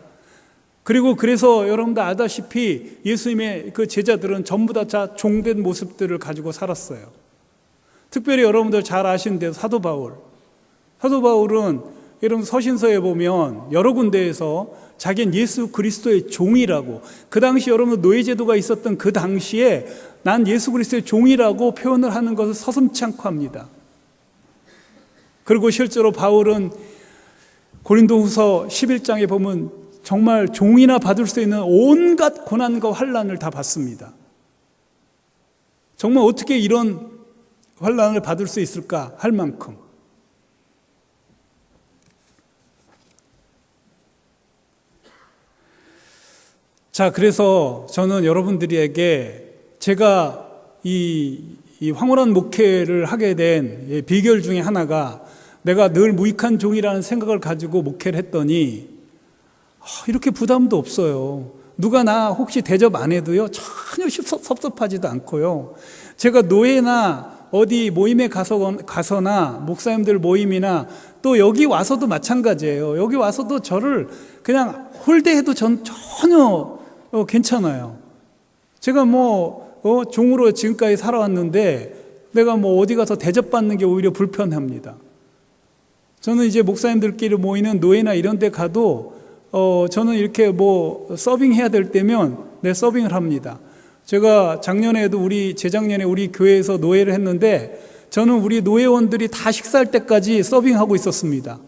그리고 그래서 여러분들 아다시피 예수님의 그 제자들은 전부 다 종된 모습들을 가지고 살았어요. 특별히 여러분들 잘 아시는데 사도 바울은 여러분 서신서에 보면 여러 군데에서 자기는 예수 그리스도의 종이라고, 그 당시 여러분 노예제도가 있었던 그 당시에 난 예수 그리스도의 종이라고 표현을 하는 것을 서슴지 않고 합니다. 그리고 실제로 바울은 고린도후서 11장에 보면 정말 종이나 받을 수 있는 온갖 고난과 환난을 다 받습니다. 정말 어떻게 이런 환난을 받을 수 있을까 할 만큼. 자, 그래서 저는 여러분들에게 제가 이 황홀한 목회를 하게 된 비결 중에 하나가, 내가 늘 무익한 종이라는 생각을 가지고 목회를 했더니 이렇게 부담도 없어요. 누가 나 혹시 대접 안 해도요, 전혀 섭섭하지도 않고요. 제가 노예나 어디 모임에 가서나 목사님들 모임이나 또 여기 와서도 마찬가지예요. 여기 와서도 저를 그냥 홀대해도 전 전혀 괜찮아요. 제가 종으로 지금까지 살아왔는데 내가 어디 가서 대접받는 게 오히려 불편합니다. 저는 이제 목사님들끼리 모이는 노예나 이런 데 가도 저는 이렇게 서빙해야 될 때면 서빙을 합니다. 제가 재작년에 우리 교회에서 노예를 했는데 저는 우리 노회원들이 다 식사할 때까지 서빙하고 있었습니다.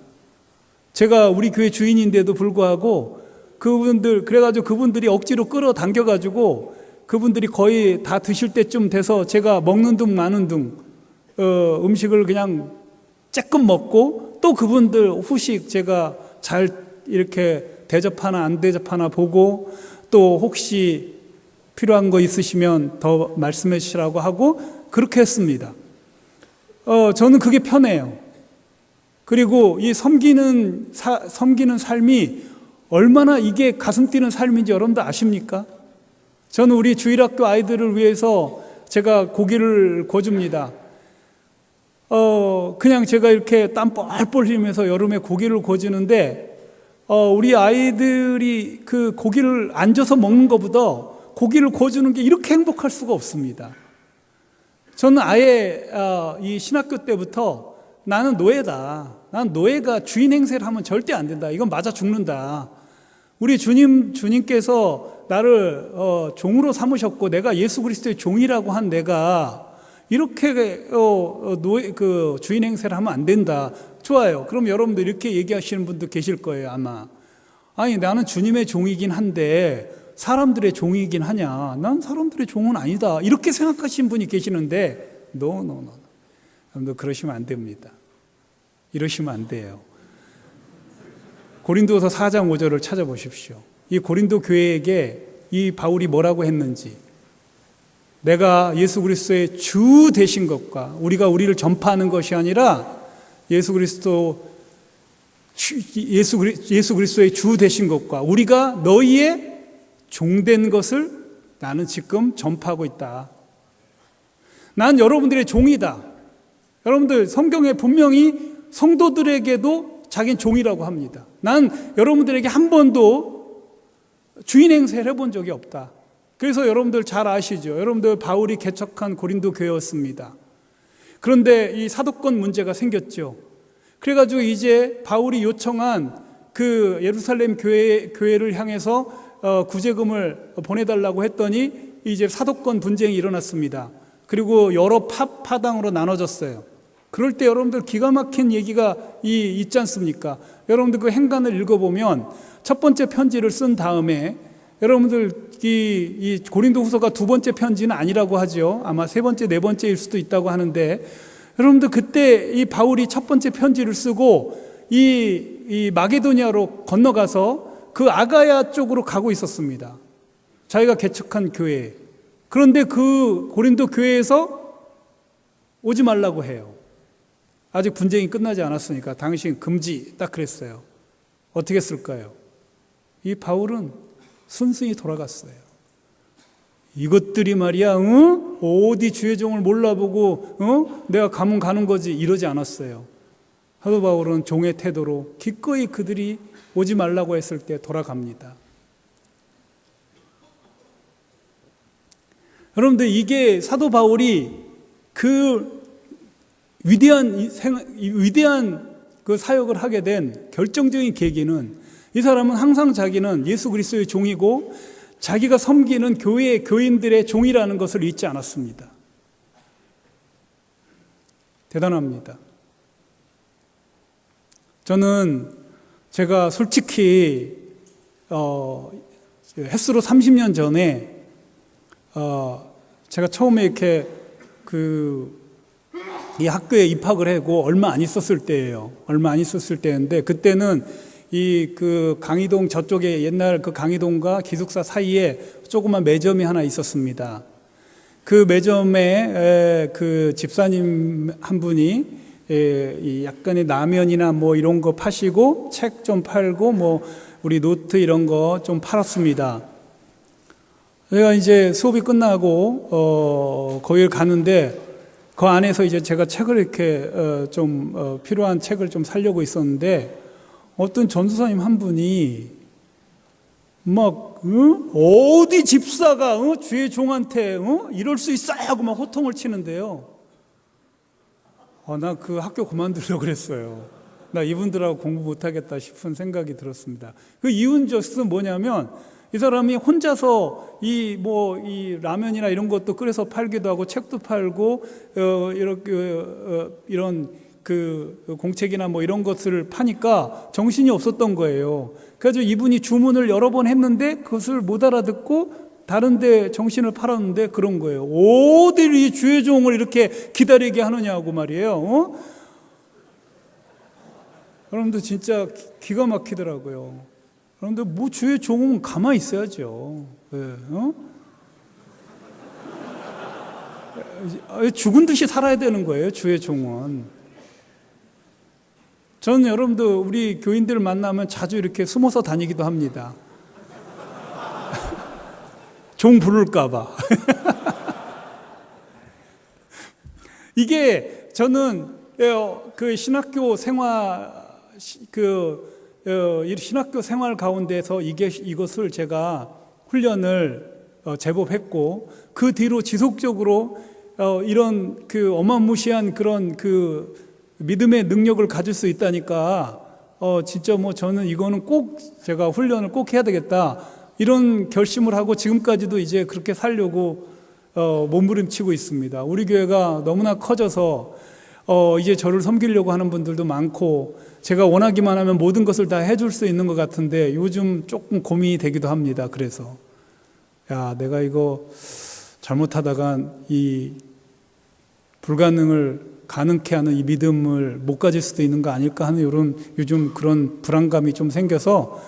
제가 우리 교회 주인인데도 불구하고 그래가지고 그분들이 억지로 끌어당겨가지고 그분들이 거의 다 드실 때쯤 돼서 제가 먹는 둥 마는 둥 음식을 그냥 쬐끔 먹고 또 그분들 후식 제가 잘 이렇게 대접하나 안 대접하나 보고 또 혹시 필요한 거 있으시면 더 말씀해 주시라고 하고 그렇게 했습니다. 저는 그게 편해요. 그리고 이 섬기는 삶이 얼마나 이게 가슴 뛰는 삶인지 여러분들 아십니까? 저는 우리 주일학교 아이들을 위해서 제가 고기를 구워줍니다. 그냥 제가 이렇게 땀 뻘뻘 흘리면서 여름에 고기를 구워주는데, 우리 아이들이 그 고기를 앉아서 먹는 것보다 고기를 구워주는 게 이렇게 행복할 수가 없습니다. 저는 아예 이 신학교 때부터 나는 노예다. 난 노예가 주인 행세를 하면 절대 안 된다. 이건 맞아 죽는다. 우리 주님께서 나를 종으로 삼으셨고 내가 예수 그리스도의 종이라고 한 내가 이렇게 주인 행세를 하면 안 된다. 좋아요. 그럼 여러분들 이렇게 얘기하시는 분도 계실 거예요, 아마. 아니, 나는 주님의 종이긴 한데 사람들의 종이긴 하냐? 난 사람들의 종은 아니다. 이렇게 생각하시는 분이 계시는데 no. 여러분들 그러시면 안 됩니다. 이러시면 안 돼요. 고린도서 4장 5절을 찾아보십시오. 이 고린도 교회에게 이 바울이 뭐라고 했는지, 내가 예수 그리스도의 주 되신 것과 우리가 우리를 전파하는 것이 아니라 예수 그리스도의 주 되신 것과 우리가 너희의 종된 것을 나는 지금 전파하고 있다. 난 여러분들의 종이다. 여러분들 성경에 분명히 성도들에게도 자기는 종이라고 합니다. 난 여러분들에게 한 번도 주인 행세를 해본 적이 없다. 그래서 여러분들 잘 아시죠? 여러분들 바울이 개척한 고린도 교회였습니다. 그런데 이 사도권 문제가 생겼죠. 그래가지고 이제 바울이 요청한 그 예루살렘 교회를 향해서 구제금을 보내달라고 했더니 이제 사도권 분쟁이 일어났습니다. 그리고 여러 파당으로 나눠졌어요. 그럴 때 여러분들 기가 막힌 얘기가 있지 않습니까? 여러분들 그 행간을 읽어보면 첫 번째 편지를 쓴 다음에 여러분들 이 고린도 후서가 두 번째 편지는 아니라고 하죠. 아마 세 번째, 네 번째일 수도 있다고 하는데, 여러분들 그때 이 바울이 첫 번째 편지를 쓰고 이 마게도니아로 건너가서 그 아가야 쪽으로 가고 있었습니다. 자기가 개척한 교회. 그런데 그 고린도 교회에서 오지 말라고 해요. 아직 분쟁이 끝나지 않았으니까 당신 금지 딱 그랬어요. 어떻게 했을까요? 이 바울은 순순히 돌아갔어요. 이것들이 말이야, 어디 주의 종을 몰라보고, 내가 가면 가는 거지, 이러지 않았어요. 사도 바울은 종의 태도로 기꺼이 그들이 오지 말라고 했을 때 돌아갑니다. 여러분들, 이게 사도 바울이 그 위대한 그 사역을 하게 된 결정적인 계기는, 이 사람은 항상 자기는 예수 그리스도의 종이고 자기가 섬기는 교회의 교인들의 종이라는 것을 잊지 않았습니다. 대단합니다. 저는 제가 솔직히 햇수로 30년 전에 제가 처음에 이렇게 이 학교에 입학을 하고 얼마 안 있었을 때예요. 얼마 안 있었을 때인데, 그때는 그 강의동 저쪽에 옛날 그 강의동과 기숙사 사이에 조그만 매점이 하나 있었습니다. 그 매점에 그 집사님 한 분이 약간의 라면이나 뭐 이런 거 파시고 책 좀 팔고 뭐 우리 노트 이런 거 좀 팔았습니다. 제가 이제 수업이 끝나고 거기를 가는데 그 안에서 이제 제가 책을 이렇게 필요한 책을 좀 사려고 있었는데, 어떤 전도사님 한 분이 막 어디 집사가 주의 종한테 이럴 수 있어요 하고 막 호통을 치는데요. 나 그 학교 그만두려고 그랬어요. 나 이분들하고 공부 못하겠다 싶은 생각이 들었습니다. 그 이유는 뭐냐면, 이 사람이 혼자서 이 라면이나 이런 것도 끓여서 팔기도 하고 책도 팔고 이런 그 공책이나 뭐 이런 것을 파니까 정신이 없었던 거예요. 그래서 이분이 주문을 여러 번 했는데 그것을 못 알아듣고 다른 데 정신을 팔았는데 그런 거예요. 어딜 이 주의 종을 이렇게 기다리게 하느냐고 말이에요. 여러분들 진짜 기가 막히더라고요. 그런데 뭐 주의 종은 가만히 있어야죠. 죽은 듯이 살아야 되는 거예요, 주의 종은. 저는 여러분들 우리 교인들 만나면 자주 이렇게 숨어서 다니기도 합니다. 종 부를까봐. 이게 저는 그 신학교 생활 가운데서 이것을 제가 훈련을 제법 했고, 그 뒤로 지속적으로 이런 그 어마무시한 그런 그 믿음의 능력을 가질 수 있다니까, 진짜 뭐 저는 이거는 꼭 제가 훈련을 꼭 해야 되겠다, 이런 결심을 하고 지금까지도 이제 그렇게 살려고 몸부림치고 있습니다. 우리 교회가 너무나 커져서 이제 저를 섬기려고 하는 분들도 많고, 제가 원하기만 하면 모든 것을 다 해줄 수 있는 것 같은데 요즘 조금 고민이 되기도 합니다. 그래서 내가 이거 잘못하다가 이 불가능을 가능케 하는 이 믿음을 못 가질 수도 있는 거 아닐까 하는 이런 요즘 그런 불안감이 좀 생겨서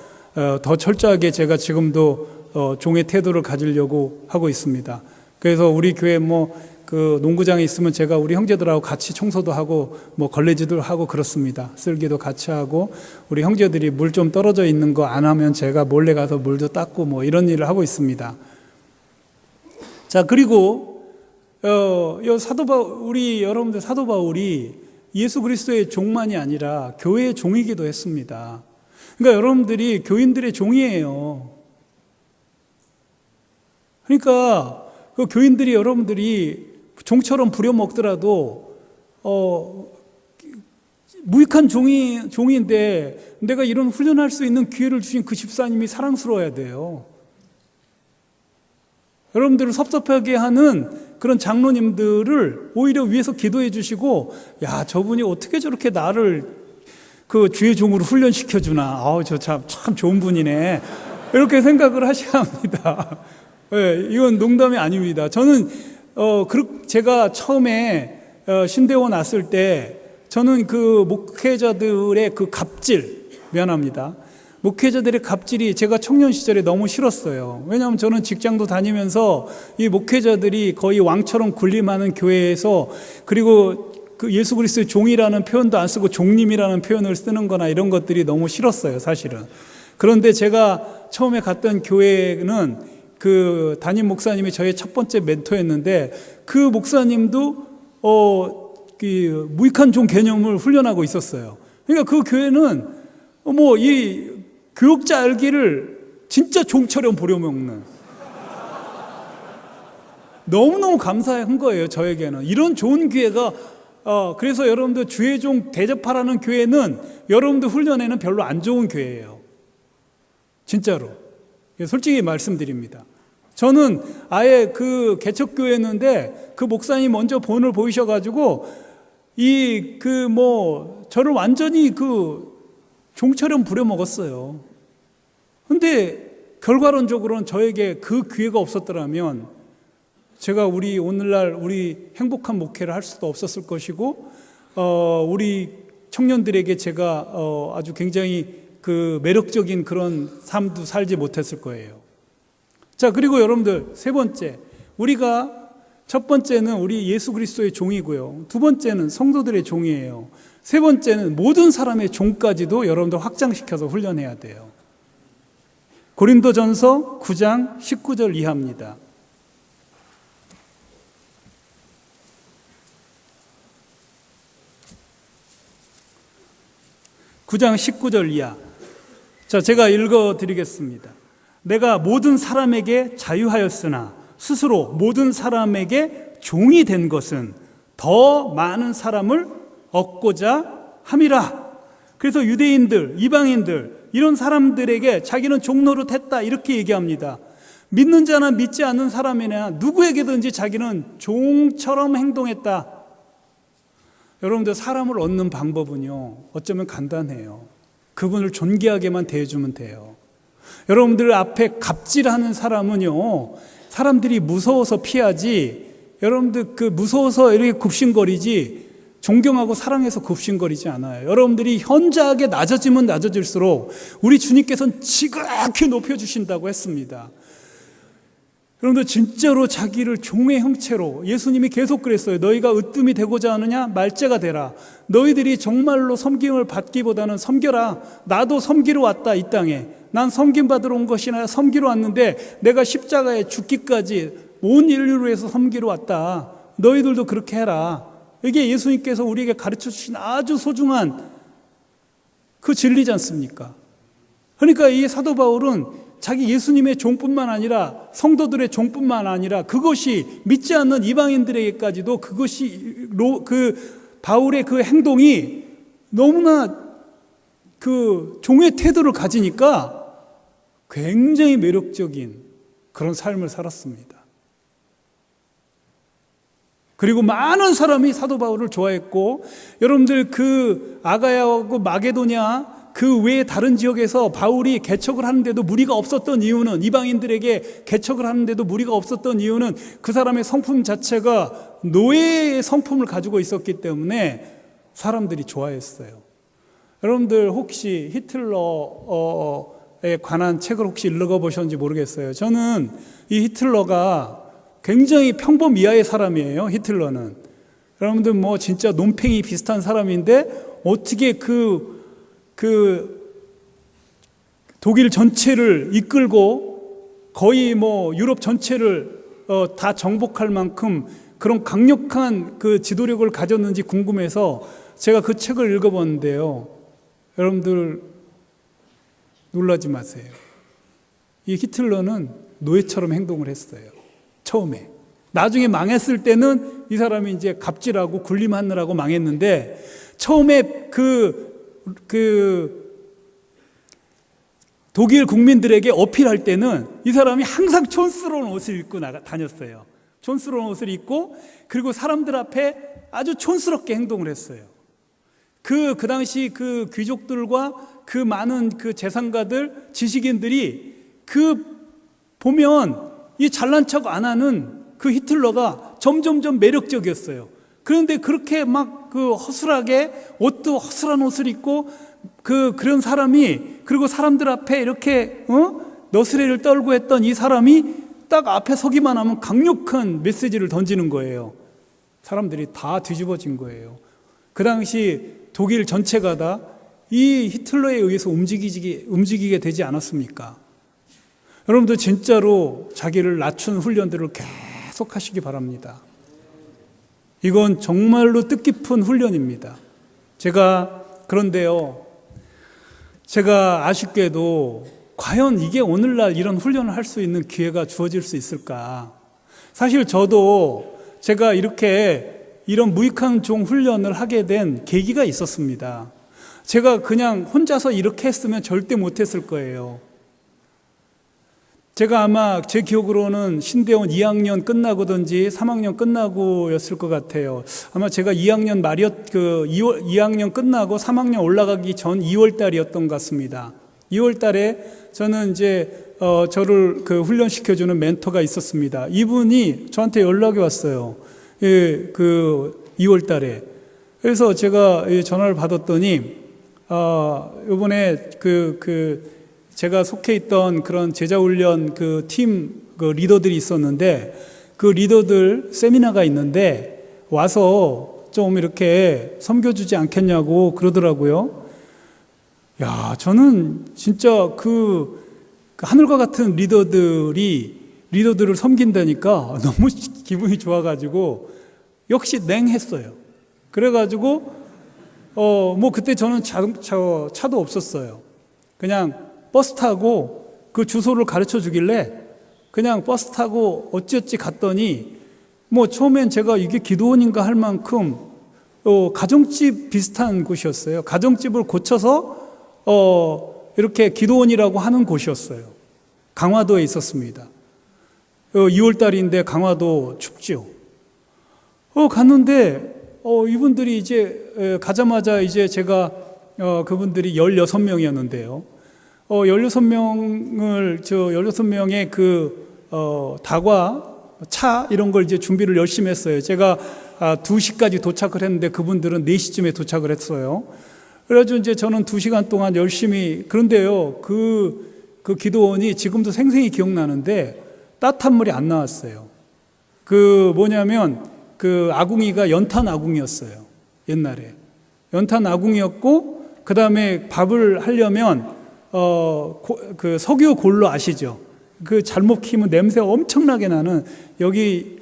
더 철저하게 제가 지금도 종의 태도를 가지려고 하고 있습니다. 그래서 우리 교회 그 농구장에 있으면 제가 우리 형제들하고 같이 청소도 하고 걸레질도 하고 그렇습니다. 쓸기도 같이 하고, 우리 형제들이 물 좀 떨어져 있는 거 안 하면 제가 몰래 가서 물도 닦고 이런 일을 하고 있습니다. 자, 그리고 여러분들 사도 바울이 예수 그리스도의 종만이 아니라 교회의 종이기도 했습니다. 그러니까 여러분들이 교인들의 종이에요. 그러니까 그 교인들이 여러분들이 종처럼 부려먹더라도 무익한 종인데 내가 이런 훈련할 수 있는 기회를 주신 그 집사님이 사랑스러워야 돼요. 여러분들을 섭섭하게 하는 그런 장로님들을 오히려 위해서 기도해 주시고, 저분이 어떻게 저렇게 나를 그 주의 종으로 훈련시켜 주나, 저 참 좋은 분이네, 이렇게 생각을 하셔야 합니다. 이건 농담이 아닙니다. 저는 제가 처음에 신대원 왔을 때 저는 그 목회자들의 그 갑질, 미안합니다. 목회자들의 갑질이 제가 청년 시절에 너무 싫었어요. 왜냐하면 저는 직장도 다니면서 이 목회자들이 거의 왕처럼 군림하는 교회에서, 그리고 그 예수 그리스도의 종이라는 표현도 안 쓰고 종님이라는 표현을 쓰는 거나 이런 것들이 너무 싫었어요, 사실은. 그런데 제가 처음에 갔던 교회는 그 담임 목사님이 저의 첫 번째 멘토였는데, 그 목사님도 그 무익한 종 개념을 훈련하고 있었어요. 그러니까 그 교회는 이 교역자 알기를 진짜 종처럼 부려먹는, 너무너무 감사한 거예요, 저에게는. 이런 좋은 기회가, 그래서 여러분들 주의 종 대접하라는 교회는 여러분들 훈련에는 별로 안 좋은 교회예요. 진짜로. 솔직히 말씀드립니다. 저는 아예 그 개척교회였는데 그 목사님 먼저 본을 보이셔가지고 저를 완전히 그 종처럼 부려먹었어요. 근데 결과론적으로는 저에게 그 기회가 없었더라면 제가 오늘날 우리 행복한 목회를 할 수도 없었을 것이고, 우리 청년들에게 제가 아주 굉장히 그 매력적인 그런 삶도 살지 못했을 거예요. 자, 그리고 여러분들 세 번째, 첫 번째는 우리 예수 그리스도의 종이고요. 두 번째는 성도들의 종이에요. 세 번째는 모든 사람의 종까지도 여러분들 확장시켜서 훈련해야 돼요. 고린도전서 9장 19절 이하입니다. (9장 19절) 이하. 자, 제가 읽어드리겠습니다. 내가 모든 사람에게 자유하였으나 스스로 모든 사람에게 종이 된 것은 더 많은 사람을 얻고자 함이라. 그래서 유대인들, 이방인들, 이런 사람들에게 자기는 종노릇했다 이렇게 얘기합니다. 믿는 자나 믿지 않는 사람이나 누구에게든지 자기는 종처럼 행동했다. 여러분들, 사람을 얻는 방법은요, 어쩌면 간단해요. 그분을 존귀하게만 대해주면 돼요. 여러분들 앞에 갑질하는 사람은요, 사람들이 무서워서 피하지, 여러분들 그 무서워서 이렇게 굽신거리지, 존경하고 사랑해서 굽신거리지 않아요. 여러분들이 현저하게 낮아지면 낮아질수록 우리 주님께서는 지극히 높여주신다고 했습니다. 여러분들, 진짜로 자기를 종의 형체로, 예수님이 계속 그랬어요. 너희가 으뜸이 되고자 하느냐? 말째가 되라. 너희들이 정말로 섬김을 받기보다는 섬겨라. 나도 섬기러 왔다, 이 땅에. 난 섬김받으러 온 것이 아니라 섬기러 왔는데 내가 십자가에 죽기까지 온 인류를 위해서 섬기러 왔다. 너희들도 그렇게 해라. 이게 예수님께서 우리에게 가르쳐 주신 아주 소중한 그 진리지 않습니까? 그러니까 이 사도 바울은 자기 예수님의 종뿐만 아니라 성도들의 종뿐만 아니라 그것이 믿지 않는 이방인들에게까지도 그것이 그 바울의 그 행동이 너무나 그 종의 태도를 가지니까 굉장히 매력적인 그런 삶을 살았습니다. 그리고 많은 사람이 사도 바울을 좋아했고, 여러분들 그 아가야하고 마게도냐 그 외에 다른 지역에서 바울이 개척을 하는데도 무리가 없었던 이유는, 이방인들에게 개척을 하는데도 무리가 없었던 이유는 그 사람의 성품 자체가 노예의 성품을 가지고 있었기 때문에 사람들이 좋아했어요. 여러분들 혹시 히틀러에 관한 책을 혹시 읽어보셨는지 모르겠어요. 저는 이 히틀러가 굉장히 평범 이하의 사람이에요. 히틀러는 여러분들 뭐 진짜 논팽이 비슷한 사람인데 어떻게 그 독일 전체를 이끌고 거의 뭐 유럽 전체를 다 정복할 만큼 그런 강력한 그 지도력을 가졌는지 궁금해서 제가 그 책을 읽어봤는데요. 여러분들 놀라지 마세요. 이 히틀러는 노예처럼 행동을 했어요. 처음에. 나중에 망했을 때는 이 사람이 이제 갑질하고 군림하느라고 망했는데, 처음에 독일 국민들에게 어필할 때는 이 사람이 항상 촌스러운 옷을 입고 다녔어요. 촌스러운 옷을 입고, 그리고 사람들 앞에 아주 촌스럽게 행동을 했어요. 그 당시 그 귀족들과 그 많은 그 재상가들, 지식인들이 보면 이 잘난 척 안 하는 그 히틀러가 점점점 매력적이었어요. 그런데 그렇게 막 그 허술하게 옷도 허술한 옷을 입고 그런 사람이, 그리고 사람들 앞에 이렇게 너스레를 떨고 했던 이 사람이 딱 앞에 서기만 하면 강력한 메시지를 던지는 거예요. 사람들이 다 뒤집어진 거예요. 그 당시 독일 전체가 다 이 히틀러에 의해서 움직이게 되지 않았습니까? 여러분들 진짜로 자기를 낮춘 훈련들을 계속 하시기 바랍니다. 이건 정말로 뜻깊은 훈련입니다. 그런데요, 제가 아쉽게도 과연 이게 오늘날 이런 훈련을 할 수 있는 기회가 주어질 수 있을까? 사실 저도 제가 이런 무익한 종 훈련을 하게 된 계기가 있었습니다. 제가 그냥 혼자서 이렇게 했으면 절대 못했을 거예요. 제가 아마 제 기억으로는 신대원 2학년 끝나고든지 3학년 끝나고였을 것 같아요. 아마 제가 2학년 2학년 끝나고 3학년 올라가기 전 2월 달이었던 것 같습니다. 2월 달에 저는 이제 저를 훈련시켜주는 멘토가 있었습니다. 이분이 저한테 연락이 왔어요. 2월 달에. 그래서 제가 전화를 받았더니 이번에 제가 속해 있던 그런 제자훈련 팀 리더들이 있었는데, 그 리더들 세미나가 있는데 와서 좀 이렇게 섬겨주지 않겠냐고 그러더라고요. 야, 저는 진짜 하늘과 같은 리더들을 섬긴다니까 너무 기분이 좋아가지고 역시 냉했어요. 그래가지고 그때 저는 차도 없었어요. 그냥 버스 타고 그 주소를 가르쳐 주길래 그냥 버스 타고 어찌어찌 갔더니 처음엔 제가 이게 기도원인가 할 만큼 가정집 비슷한 곳이었어요. 가정집을 고쳐서 이렇게 기도원이라고 하는 곳이었어요. 강화도에 있었습니다. 2월 달인데 강화도 춥죠. 갔는데 이분들이 이제 가자마자 이제 제가 그분들이 16명이었는데요. 16명의 다과, 차 이런 걸 이제 준비를 열심히 했어요. 제가 2시까지 도착을 했는데 그분들은 4시쯤에 도착을 했어요. 그래가지고 이제 저는 2시간 동안 열심히, 그런데요, 그 기도원이 지금도 생생히 기억나는데 따뜻한 물이 안 나왔어요. 뭐냐면 그 아궁이가 연탄 아궁이였어요. 옛날에. 연탄 아궁이였고, 그 다음에 밥을 하려면, 그 석유 골로 아시죠? 잘못 키면 냄새가 엄청나게 나는, 여기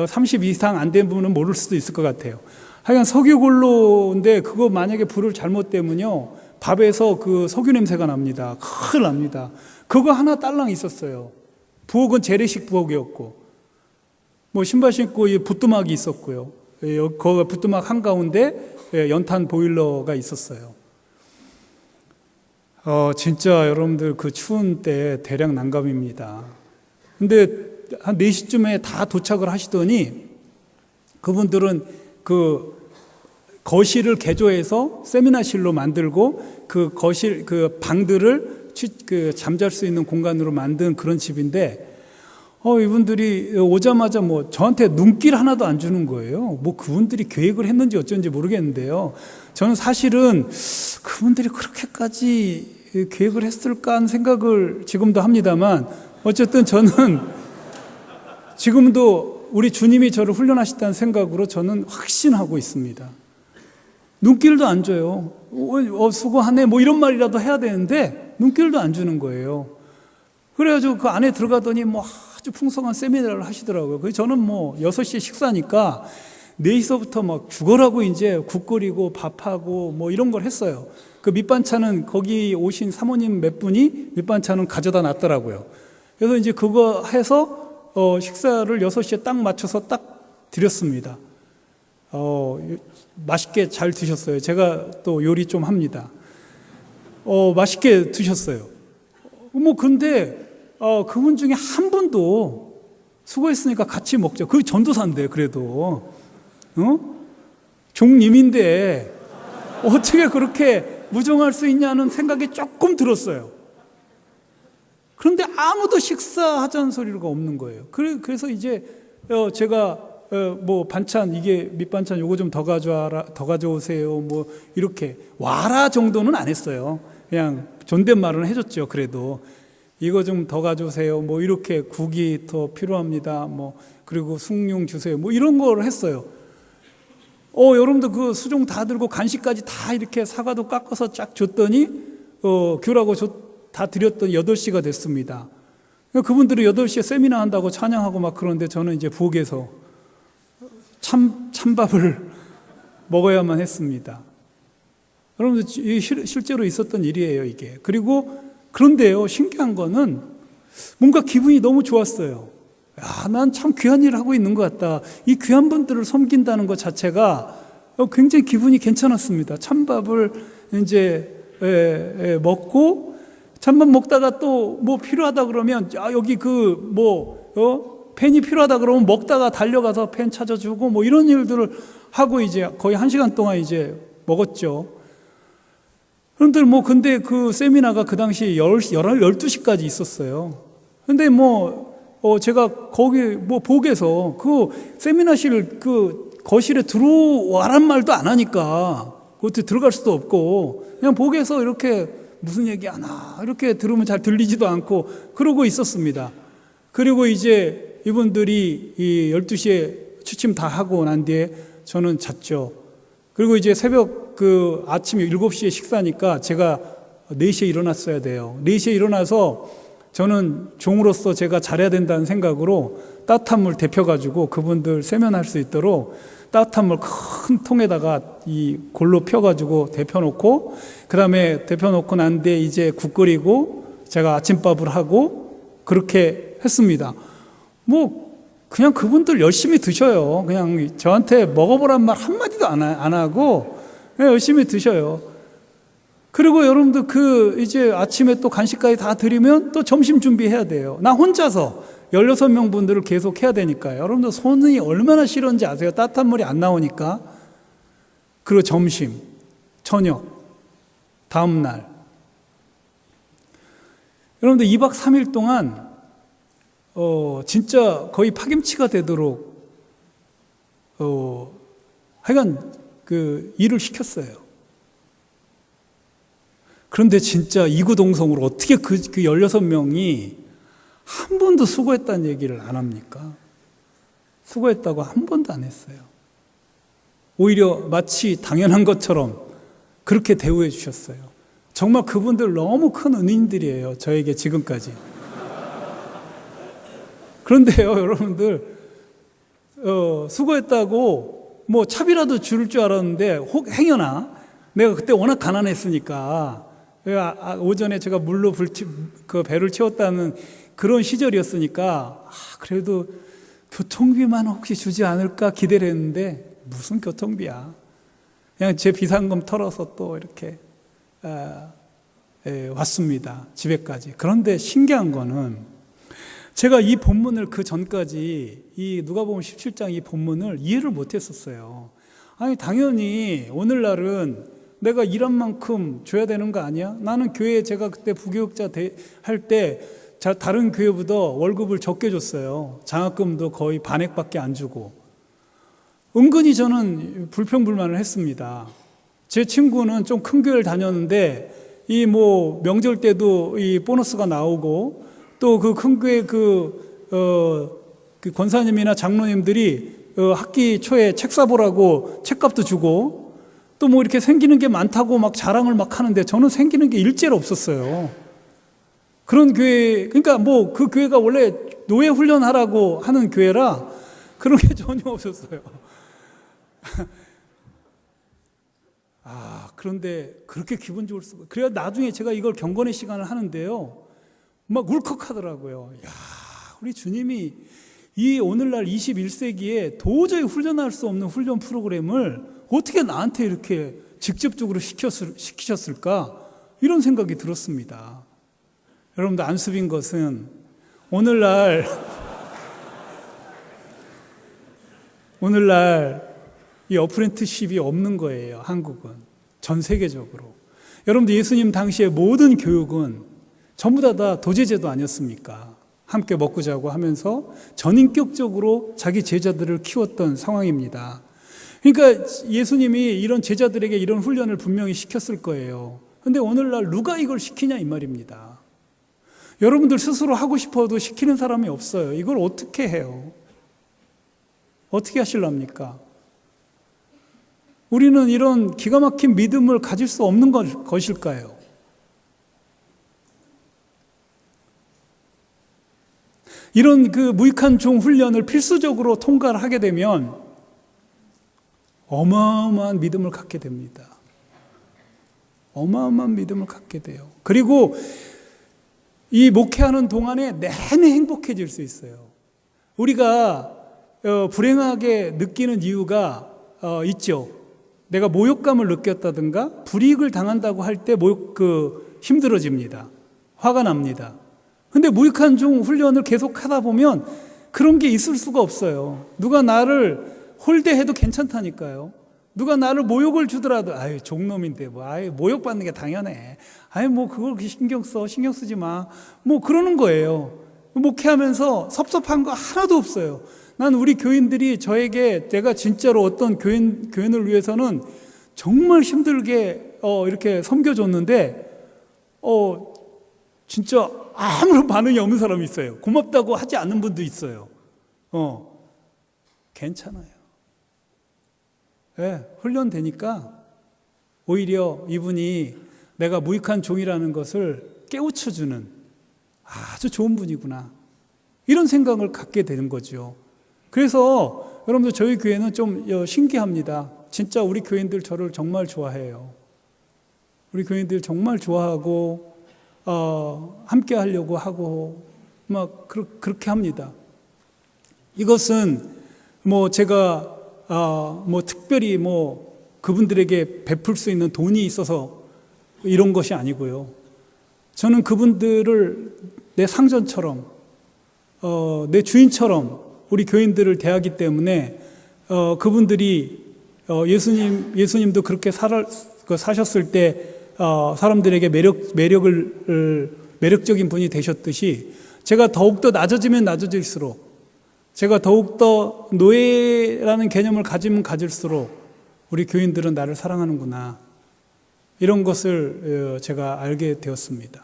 30 이상 안 된 분은 모를 수도 있을 것 같아요. 하여간 석유 골로인데, 그거 만약에 불을 잘못 떼면요, 밥에서 그 석유 냄새가 납니다. 큰일 납니다. 그거 하나 딸랑 있었어요. 부엌은 재래식 부엌이었고, 신발 신고 부뚜막이 있었고요. 그 부뚜막 한가운데 연탄 보일러가 있었어요. 진짜 여러분들 그 추운 때 대략 난감입니다. 근데 한 4시쯤에 다 도착을 하시더니 그분들은 그 거실을 개조해서 세미나실로 만들고 그 거실, 그 방들을 잠잘 수 있는 공간으로 만든 그런 집인데, 이분들이 오자마자 저한테 눈길 하나도 안 주는 거예요. 그분들이 계획을 했는지 어쩐지 모르겠는데요. 저는 사실은 그분들이 그렇게까지 계획을 했을까 하는 생각을 지금도 합니다만, 어쨌든 저는 지금도 우리 주님이 저를 훈련하셨다는 생각으로 저는 확신하고 있습니다. 눈길도 안 줘요. 수고하네 이런 말이라도 해야 되는데 눈길도 안 주는 거예요. 그래가지고 그 안에 들어가더니 아주 풍성한 세미나를 하시더라고요. 그래서 저는 6시에 식사니까 4시서부터 죽어라고 이제 국 끓이고 밥하고 이런 걸 했어요. 그 밑반찬은 거기 오신 사모님 몇 분이 밑반찬은 가져다 놨더라고요. 그래서 이제 그거 해서 식사를 6시에 딱 맞춰서 딱 드렸습니다. 맛있게 잘 드셨어요. 제가 또 요리 좀 합니다. 맛있게 드셨어요. 근데 그분 중에 한 분도 수고했으니까 같이 먹죠. 그 전도사인데 그래도 종님인데 어떻게 그렇게 무정할 수 있냐는 생각이 조금 들었어요. 그런데 아무도 식사하자는 소리가 없는 거예요. 그래서 이제 제가 반찬, 이게 밑반찬 요거 좀 더 가져오세요. 이렇게 와라 정도는 안 했어요. 그냥 존댓말은 해줬죠. 그래도 이거 좀 더 가져오세요. 이렇게 국이 더 필요합니다. 그리고 숭늉 주세요. 이런 걸 했어요. 여러분들 그 수종 다 들고 간식까지 다 이렇게 사과도 깎아서 쫙 줬더니, 귤하고 다 드렸더니 8시가 됐습니다. 그분들이 8시에 세미나 한다고 찬양하고 그러는데 저는 이제 부엌에서 찬밥을 먹어야만 했습니다. 여러분들 실제로 있었던 일이에요, 이게. 그런데요, 신기한 거는 뭔가 기분이 너무 좋았어요. 난 참 귀한 일을 하고 있는 것 같다. 이 귀한 분들을 섬긴다는 것 자체가 굉장히 기분이 괜찮았습니다. 찬밥을 이제 먹고, 찬밥 먹다가 또 필요하다 그러면, 여기 펜이 필요하다 그러면 먹다가 달려가서 펜 찾아주고 이런 일들을 하고 이제 거의 1시간 동안 이제 먹었죠. 그런데 근데 그 세미나가 그 당시 12시까지 있었어요. 근데 제가 거기 부엌에서 그 세미나실 그 거실에 들어와란 말도 안 하니까 어떻게 들어갈 수도 없고 그냥 부엌에서 이렇게 무슨 얘기 하나 이렇게 들으면 잘 들리지도 않고 그러고 있었습니다. 그리고 이제 이분들이 이 12시에 취침 다 하고 난 뒤에 저는 잤죠. 그리고 이제 새벽 아침 7시에 식사니까 제가 4시에 일어났어야 돼요. 4시에 일어나서 저는 종으로서 제가 잘해야 된다는 생각으로 따뜻한 물 데펴가지고 그분들 세면할 수 있도록 따뜻한 물 큰 통에다가 이 골로 펴가지고 데펴놓고 그 다음에 데펴놓고 난 뒤에 이제 국 끓이고 제가 아침밥을 하고 그렇게 했습니다. 그냥 그분들 열심히 드셔요. 그냥 저한테 먹어보란 말 한마디도 안 하고 그냥 열심히 드셔요. 그리고 여러분들 이제 아침에 또 간식까지 다 드리면 또 점심 준비해야 돼요. 나 혼자서 16명 분들을 계속 해야 되니까요. 여러분들 손이 얼마나 시려운지 아세요? 따뜻한 물이 안 나오니까. 그리고 점심, 저녁, 다음날. 여러분들 2박 3일 동안 진짜 거의 파김치가 되도록 하여간 일을 시켰어요. 그런데 진짜 이구동성으로 어떻게 그 16명이 한 번도 수고했다는 얘기를 안 합니까? 수고했다고 한 번도 안 했어요. 오히려 마치 당연한 것처럼 그렇게 대우해 주셨어요. 정말 그분들 너무 큰 은인들이에요. 저에게 지금까지. 그런데요, 여러분들, 수고했다고 뭐 차비라도 줄 줄 알았는데, 행여나 내가 그때 워낙 가난했으니까, 오전에 제가 물로 배를 채웠다는 그런 시절이었으니까, 그래도 교통비만 혹시 주지 않을까 기대를 했는데, 무슨 교통비야. 그냥 제 비상금 털어서 또 이렇게, 왔습니다. 집에까지. 그런데 신기한 거는, 제가 이 본문을 그 전까지 이 누가복음 17장 이 본문을 이해를 못 했었어요. 아니, 당연히 오늘날은 내가 일한 만큼 줘야 되는 거 아니야? 나는 교회에 제가 그때 부교육자 할 때 다른 교회보다 월급을 적게 줬어요. 장학금도 거의 반액밖에 안 주고. 은근히 저는 불평불만을 했습니다. 제 친구는 좀 큰 교회를 다녔는데 이 명절 때도 이 보너스가 나오고 또 그 큰 교회 그 권사님이나 장로님들이 학기 초에 책 사보라고 책값도 주고 또 이렇게 생기는 게 많다고 막 자랑을 막 하는데 저는 생기는 게 일제로 없었어요. 그런 교회, 그러니까 그 교회가 원래 노예 훈련하라고 하는 교회라 그런 게 전혀 없었어요. 그런데 그렇게 기분 좋을 수가. 그래야 나중에 제가 이걸 경건의 시간을 하는데요. 막 울컥하더라고요. 야, 우리 주님이 이 오늘날 21세기에 도저히 훈련할 수 없는 훈련 프로그램을 어떻게 나한테 이렇게 직접적으로 시키셨을까? 이런 생각이 들었습니다. 여러분들 안습인 것은 오늘날 이 어프렌티십이 없는 거예요. 한국은. 전 세계적으로. 여러분들 예수님 당시의 모든 교육은 전부 다 도제제도 아니었습니까? 함께 먹고 자고 하면서 전인격적으로 자기 제자들을 키웠던 상황입니다. 그러니까 예수님이 이런 제자들에게 이런 훈련을 분명히 시켰을 거예요. 그런데 오늘날 누가 이걸 시키냐 이 말입니다. 여러분들 스스로 하고 싶어도 시키는 사람이 없어요. 이걸 어떻게 해요? 어떻게 하실랍니까? 우리는 이런 기가 막힌 믿음을 가질 수 없는 것일까요? 이런 무익한 종 훈련을 필수적으로 통과를 하게 되면 어마어마한 믿음을 갖게 됩니다. 어마어마한 믿음을 갖게 돼요. 그리고 이 목회하는 동안에 내내 행복해질 수 있어요. 우리가 불행하게 느끼는 이유가 있죠. 내가 모욕감을 느꼈다든가 불이익을 당한다고 할 때 힘들어집니다. 화가 납니다. 근데 무익한 종 훈련을 계속 하다 보면 그런 게 있을 수가 없어요. 누가 나를 홀대해도 괜찮다니까요. 누가 나를 모욕을 주더라도 종놈인데 모욕받는 게 당연해. 그걸 신경 쓰지 마. 그러는 거예요. 목회하면서 섭섭한 거 하나도 없어요. 난 우리 교인들이 저에게 내가 진짜로 어떤 교인을 위해서는 정말 힘들게 이렇게 섬겨줬는데 진짜 아무런 반응이 없는 사람이 있어요. 고맙다고 하지 않는 분도 있어요. 괜찮아요. 훈련되니까 오히려 이분이 내가 무익한 종이라는 것을 깨우쳐주는 아주 좋은 분이구나. 이런 생각을 갖게 되는 거죠. 그래서 여러분들 저희 교회는 좀 신기합니다. 진짜 우리 교인들 저를 정말 좋아해요. 우리 교인들 정말 좋아하고 함께 하려고 하고 그렇게 합니다. 이것은 제가 특별히 그분들에게 베풀 수 있는 돈이 있어서 이런 것이 아니고요. 저는 그분들을 내 상전처럼, 내 주인처럼 우리 교인들을 대하기 때문에 그분들이 예수님도 그렇게 사셨을 때 사람들에게 매력적인 분이 되셨듯이 제가 더욱더 낮아지면 낮아질수록, 제가 더욱더 노예라는 개념을 가지면 가질수록 우리 교인들은 나를 사랑하는구나, 이런 것을 제가 알게 되었습니다.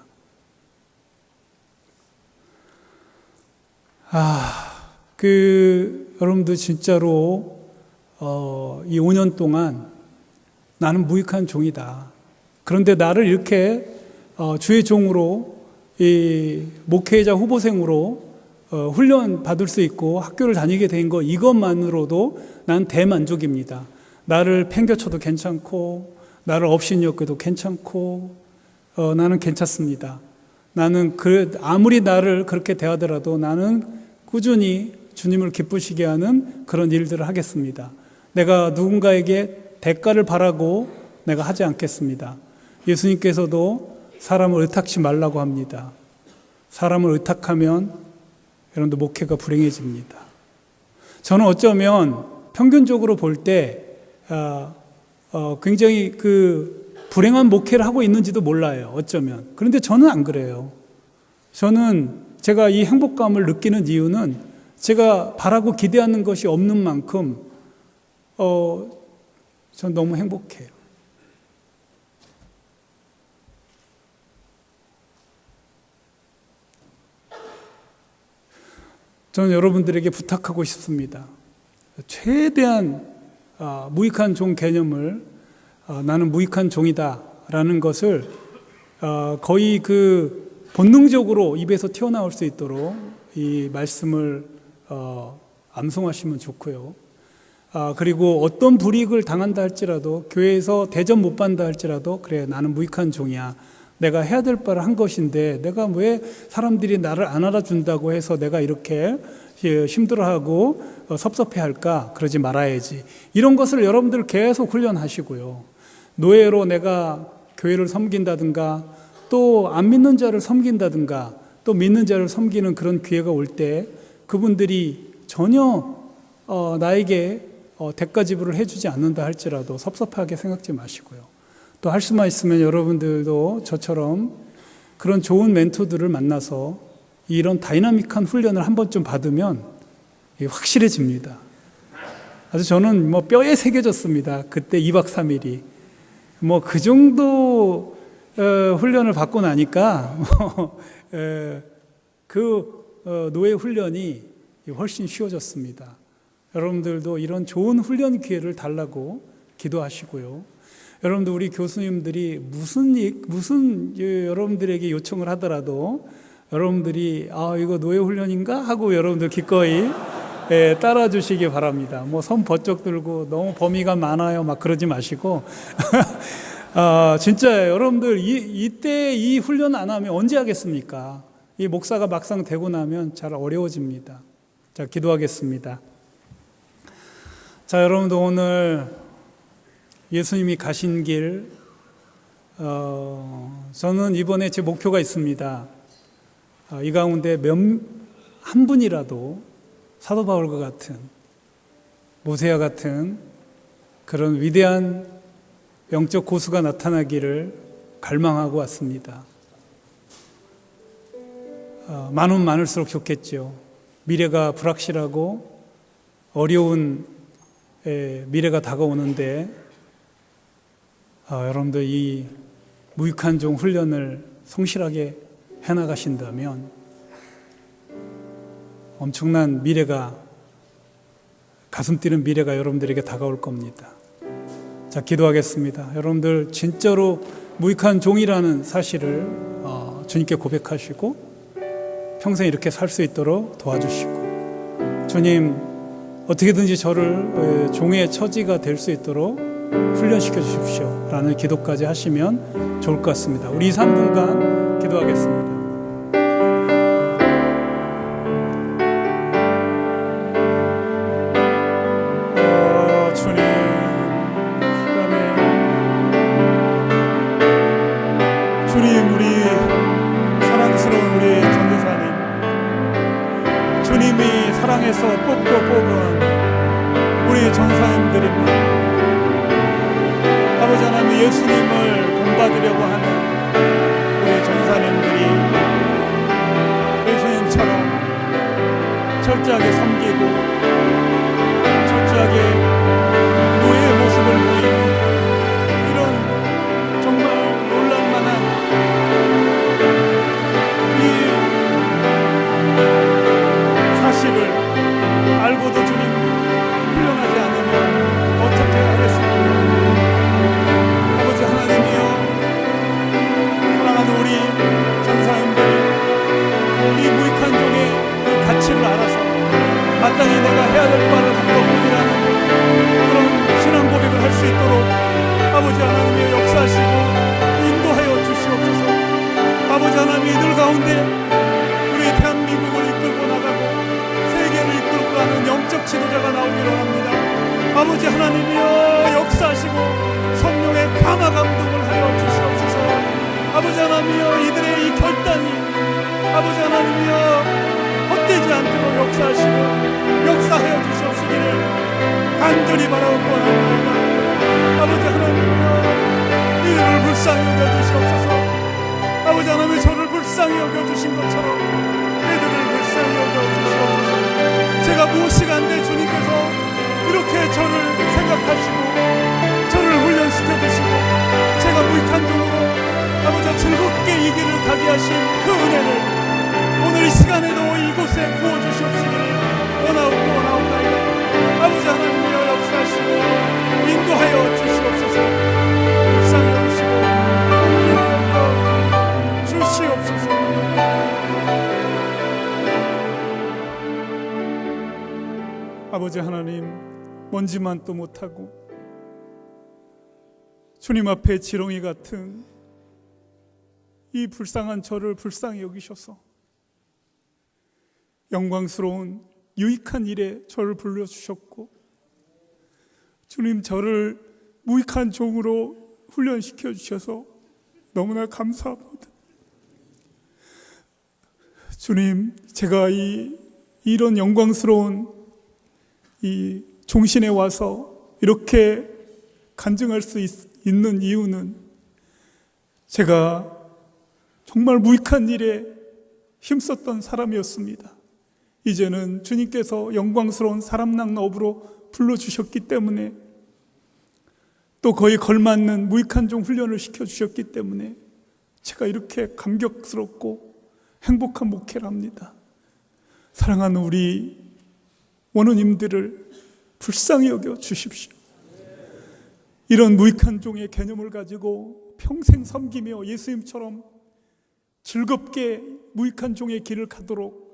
여러분들 진짜로 이 5년 동안 나는 무익한 종이다. 그런데 나를 이렇게 주의 종으로, 이 목회자 후보생으로 훈련 받을 수 있고 학교를 다니게 된 거, 이것만으로도 난 대만족입니다. 나를 팽겨쳐도 괜찮고 나를 업신여겨도 괜찮고 나는 괜찮습니다. 나는 아무리 나를 그렇게 대하더라도 나는 꾸준히 주님을 기쁘시게 하는 그런 일들을 하겠습니다. 내가 누군가에게 대가를 바라고 내가 하지 않겠습니다. 예수님께서도 사람을 의탁치 말라고 합니다. 사람을 의탁하면 여러분들 목회가 불행해집니다. 저는 어쩌면 평균적으로 볼 때 굉장히 불행한 목회를 하고 있는지도 몰라요. 어쩌면. 그런데 저는 안 그래요. 저는 제가 이 행복감을 느끼는 이유는 제가 바라고 기대하는 것이 없는 만큼 전 너무 행복해요. 저는 여러분들에게 부탁하고 싶습니다. 최대한 무익한 종 개념을, 나는 무익한 종이다 라는 것을 거의 본능적으로 입에서 튀어나올 수 있도록 이 말씀을 암송하시면 좋고요. 그리고 어떤 불이익을 당한다 할지라도, 교회에서 대접 못 받는다 할지라도, 그래, 나는 무익한 종이야, 내가 해야 될 바를 한 것인데 내가 왜 사람들이 나를 안 알아준다고 해서 내가 이렇게 힘들어하고 섭섭해할까? 그러지 말아야지. 이런 것을 여러분들 계속 훈련하시고요. 노예로 내가 교회를 섬긴다든가, 또 안 믿는 자를 섬긴다든가, 또 믿는 자를 섬기는 그런 기회가 올 때 그분들이 전혀 나에게 대가 지불을 해주지 않는다 할지라도 섭섭하게 생각지 마시고요. 또 할 수만 있으면 여러분들도 저처럼 그런 좋은 멘토들을 만나서 이런 다이나믹한 훈련을 한 번쯤 받으면 확실해집니다. 아주 저는 뼈에 새겨졌습니다. 그때 2박 3일이. 그 정도 훈련을 받고 나니까 노예 훈련이 훨씬 쉬워졌습니다. 여러분들도 이런 좋은 훈련 기회를 달라고 기도하시고요. 여러분들, 우리 교수님들이 무슨 여러분들에게 요청을 하더라도 여러분들이 이거 노예 훈련인가 하고 여러분들 기꺼이 따라주시기 바랍니다. 손 번쩍 들고 너무 범위가 많아요 막 그러지 마시고 진짜 여러분들 이때 이 훈련 안 하면 언제 하겠습니까? 이 목사가 막상 되고 나면 잘 어려워집니다. 자, 기도하겠습니다. 자, 여러분들, 오늘 예수님이 가신 길, 저는 이번에 제 목표가 있습니다. 이 가운데 한 분이라도 사도 바울과 같은, 모세와 같은 그런 위대한 영적 고수가 나타나기를 갈망하고 왔습니다. 많으면 많을수록 좋겠죠. 미래가 불확실하고 어려운 미래가 다가오는데 여러분들 이 무익한 종 훈련을 성실하게 해나가신다면 엄청난 미래가, 가슴 뛰는 미래가 여러분들에게 다가올 겁니다. 자, 기도하겠습니다. 여러분들 진짜로 무익한 종이라는 사실을 주님께 고백하시고 평생 이렇게 살 수 있도록 도와주시고, 주님 어떻게든지 저를 종의 처지가 될 수 있도록 훈련시켜 주십시오 라는 기도까지 하시면 좋을 것 같습니다. 우리 2, 3분간 기도하겠습니다. 주님, 시간에 주님, 우리 사랑스러운 우리 전도사님, 주님이 사랑해서 뽑은 우리 전사님들입니다. 아버지 하나님, 예수님을 본받으려고 하는 우리 전사님들이 예수님처럼 철저하게 섬기고 철저하게 노예의 모습을 보이는 이런 정말 놀랄만한 이 사실을 알고도 주님 훈련하지 않으면 어떻게 하겠습니까? 아버지 하나님이여, 사랑하는 우리 전사님들이 이 무익한 종의 그 가치를 알아서 마땅히 내가 해야 될 바를 한 것뿐이라는 그런 신앙 고백을 할 수 있도록 아버지 하나님이여 역사하시고 인도하여 주시옵소서. 아버지 하나님, 이들 가운데 우리 대한민국을 이끌고 나가고 세계를 이끌고 가는 영적 지도자가 나오기를 합니다. 아버지 하나님이여 역사하시고 성령의 감화 감동을 하여 주시옵소서. 아버지 하나님이여 이들의 이 결단이 아버지 하나님이여 헛되지 않도록 역사하시고 역사하여 주시옵시기를 간절히 바라옵고나이다. 아버지 하나님이여 이들을 불쌍히 여겨주시옵소서. 아버지 하나님, 저를 불쌍히 여겨주신 것처럼 이들을 불쌍히 여겨주시옵소서. 제가 무엇이간데 주님께서 이렇게 저를 생각하시고 저를 훈련시켜주시고 제가 무익한 종으로 아버지 즐겁게 이 길을 가게 하신 그 은혜를 오늘 이 시간에도 이곳에 부어주시옵시기를 원하옵나이다. 아버지 하나님이여 역사하시고 인도하여 주시옵소서. 불쌍히 여기시고 인도하여 주시옵소서. 아버지 하나님, 먼지만도 못하고 주님 앞에 지렁이 같은 이 불쌍한 저를 불쌍히 여기셔서 영광스러운 유익한 일에 저를 불러주셨고, 주님, 저를 무익한 종으로 훈련시켜 주셔서 너무나 감사합니다. 주님, 제가 이런 영광스러운 이 종신에 와서 이렇게 간증할 수 있는 이유는 제가 정말 무익한 일에 힘썼던 사람이었습니다. 이제는 주님께서 영광스러운 사람낭업으로 불러주셨기 때문에, 또 거의 걸맞는 무익한 종 훈련을 시켜주셨기 때문에 제가 이렇게 감격스럽고 행복한 목회를 합니다. 사랑하는 우리 원우님들을 불쌍히 여겨 주십시오. 이런 무익한 종의 개념을 가지고 평생 섬기며 예수님처럼 즐겁게 무익한 종의 길을 가도록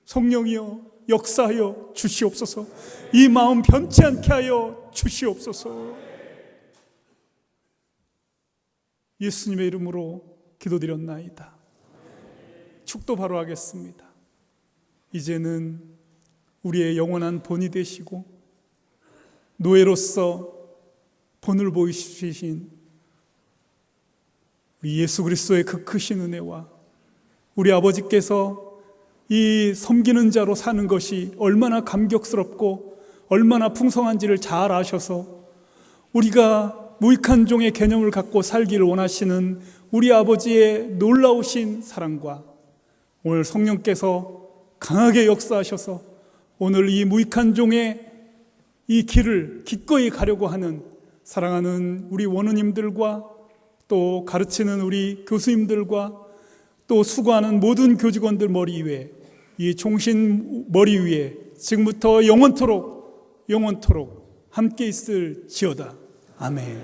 성령이여 역사하여 주시옵소서. 이 마음 변치 않게 하여 주시옵소서. 예수님의 이름으로 기도드렸나이다. 축도 바로 하겠습니다. 이제는 우리의 영원한 본이 되시고 노예로서 본을 보이시신 우리 예수 그리스도의 그 크신 은혜와 우리 아버지께서 이 섬기는 자로 사는 것이 얼마나 감격스럽고 얼마나 풍성한지를 잘 아셔서 우리가 무익한 종의 개념을 갖고 살기를 원하시는 우리 아버지의 놀라우신 사랑과 오늘 성령께서 강하게 역사하셔서 오늘 이 무익한 종의 이 길을 기꺼이 가려고 하는 사랑하는 우리 원우님들과 또 가르치는 우리 교수님들과 또 수고하는 모든 교직원들 머리 위에, 이 종신 머리 위에 지금부터 영원토록 함께 있을지어다. 아멘.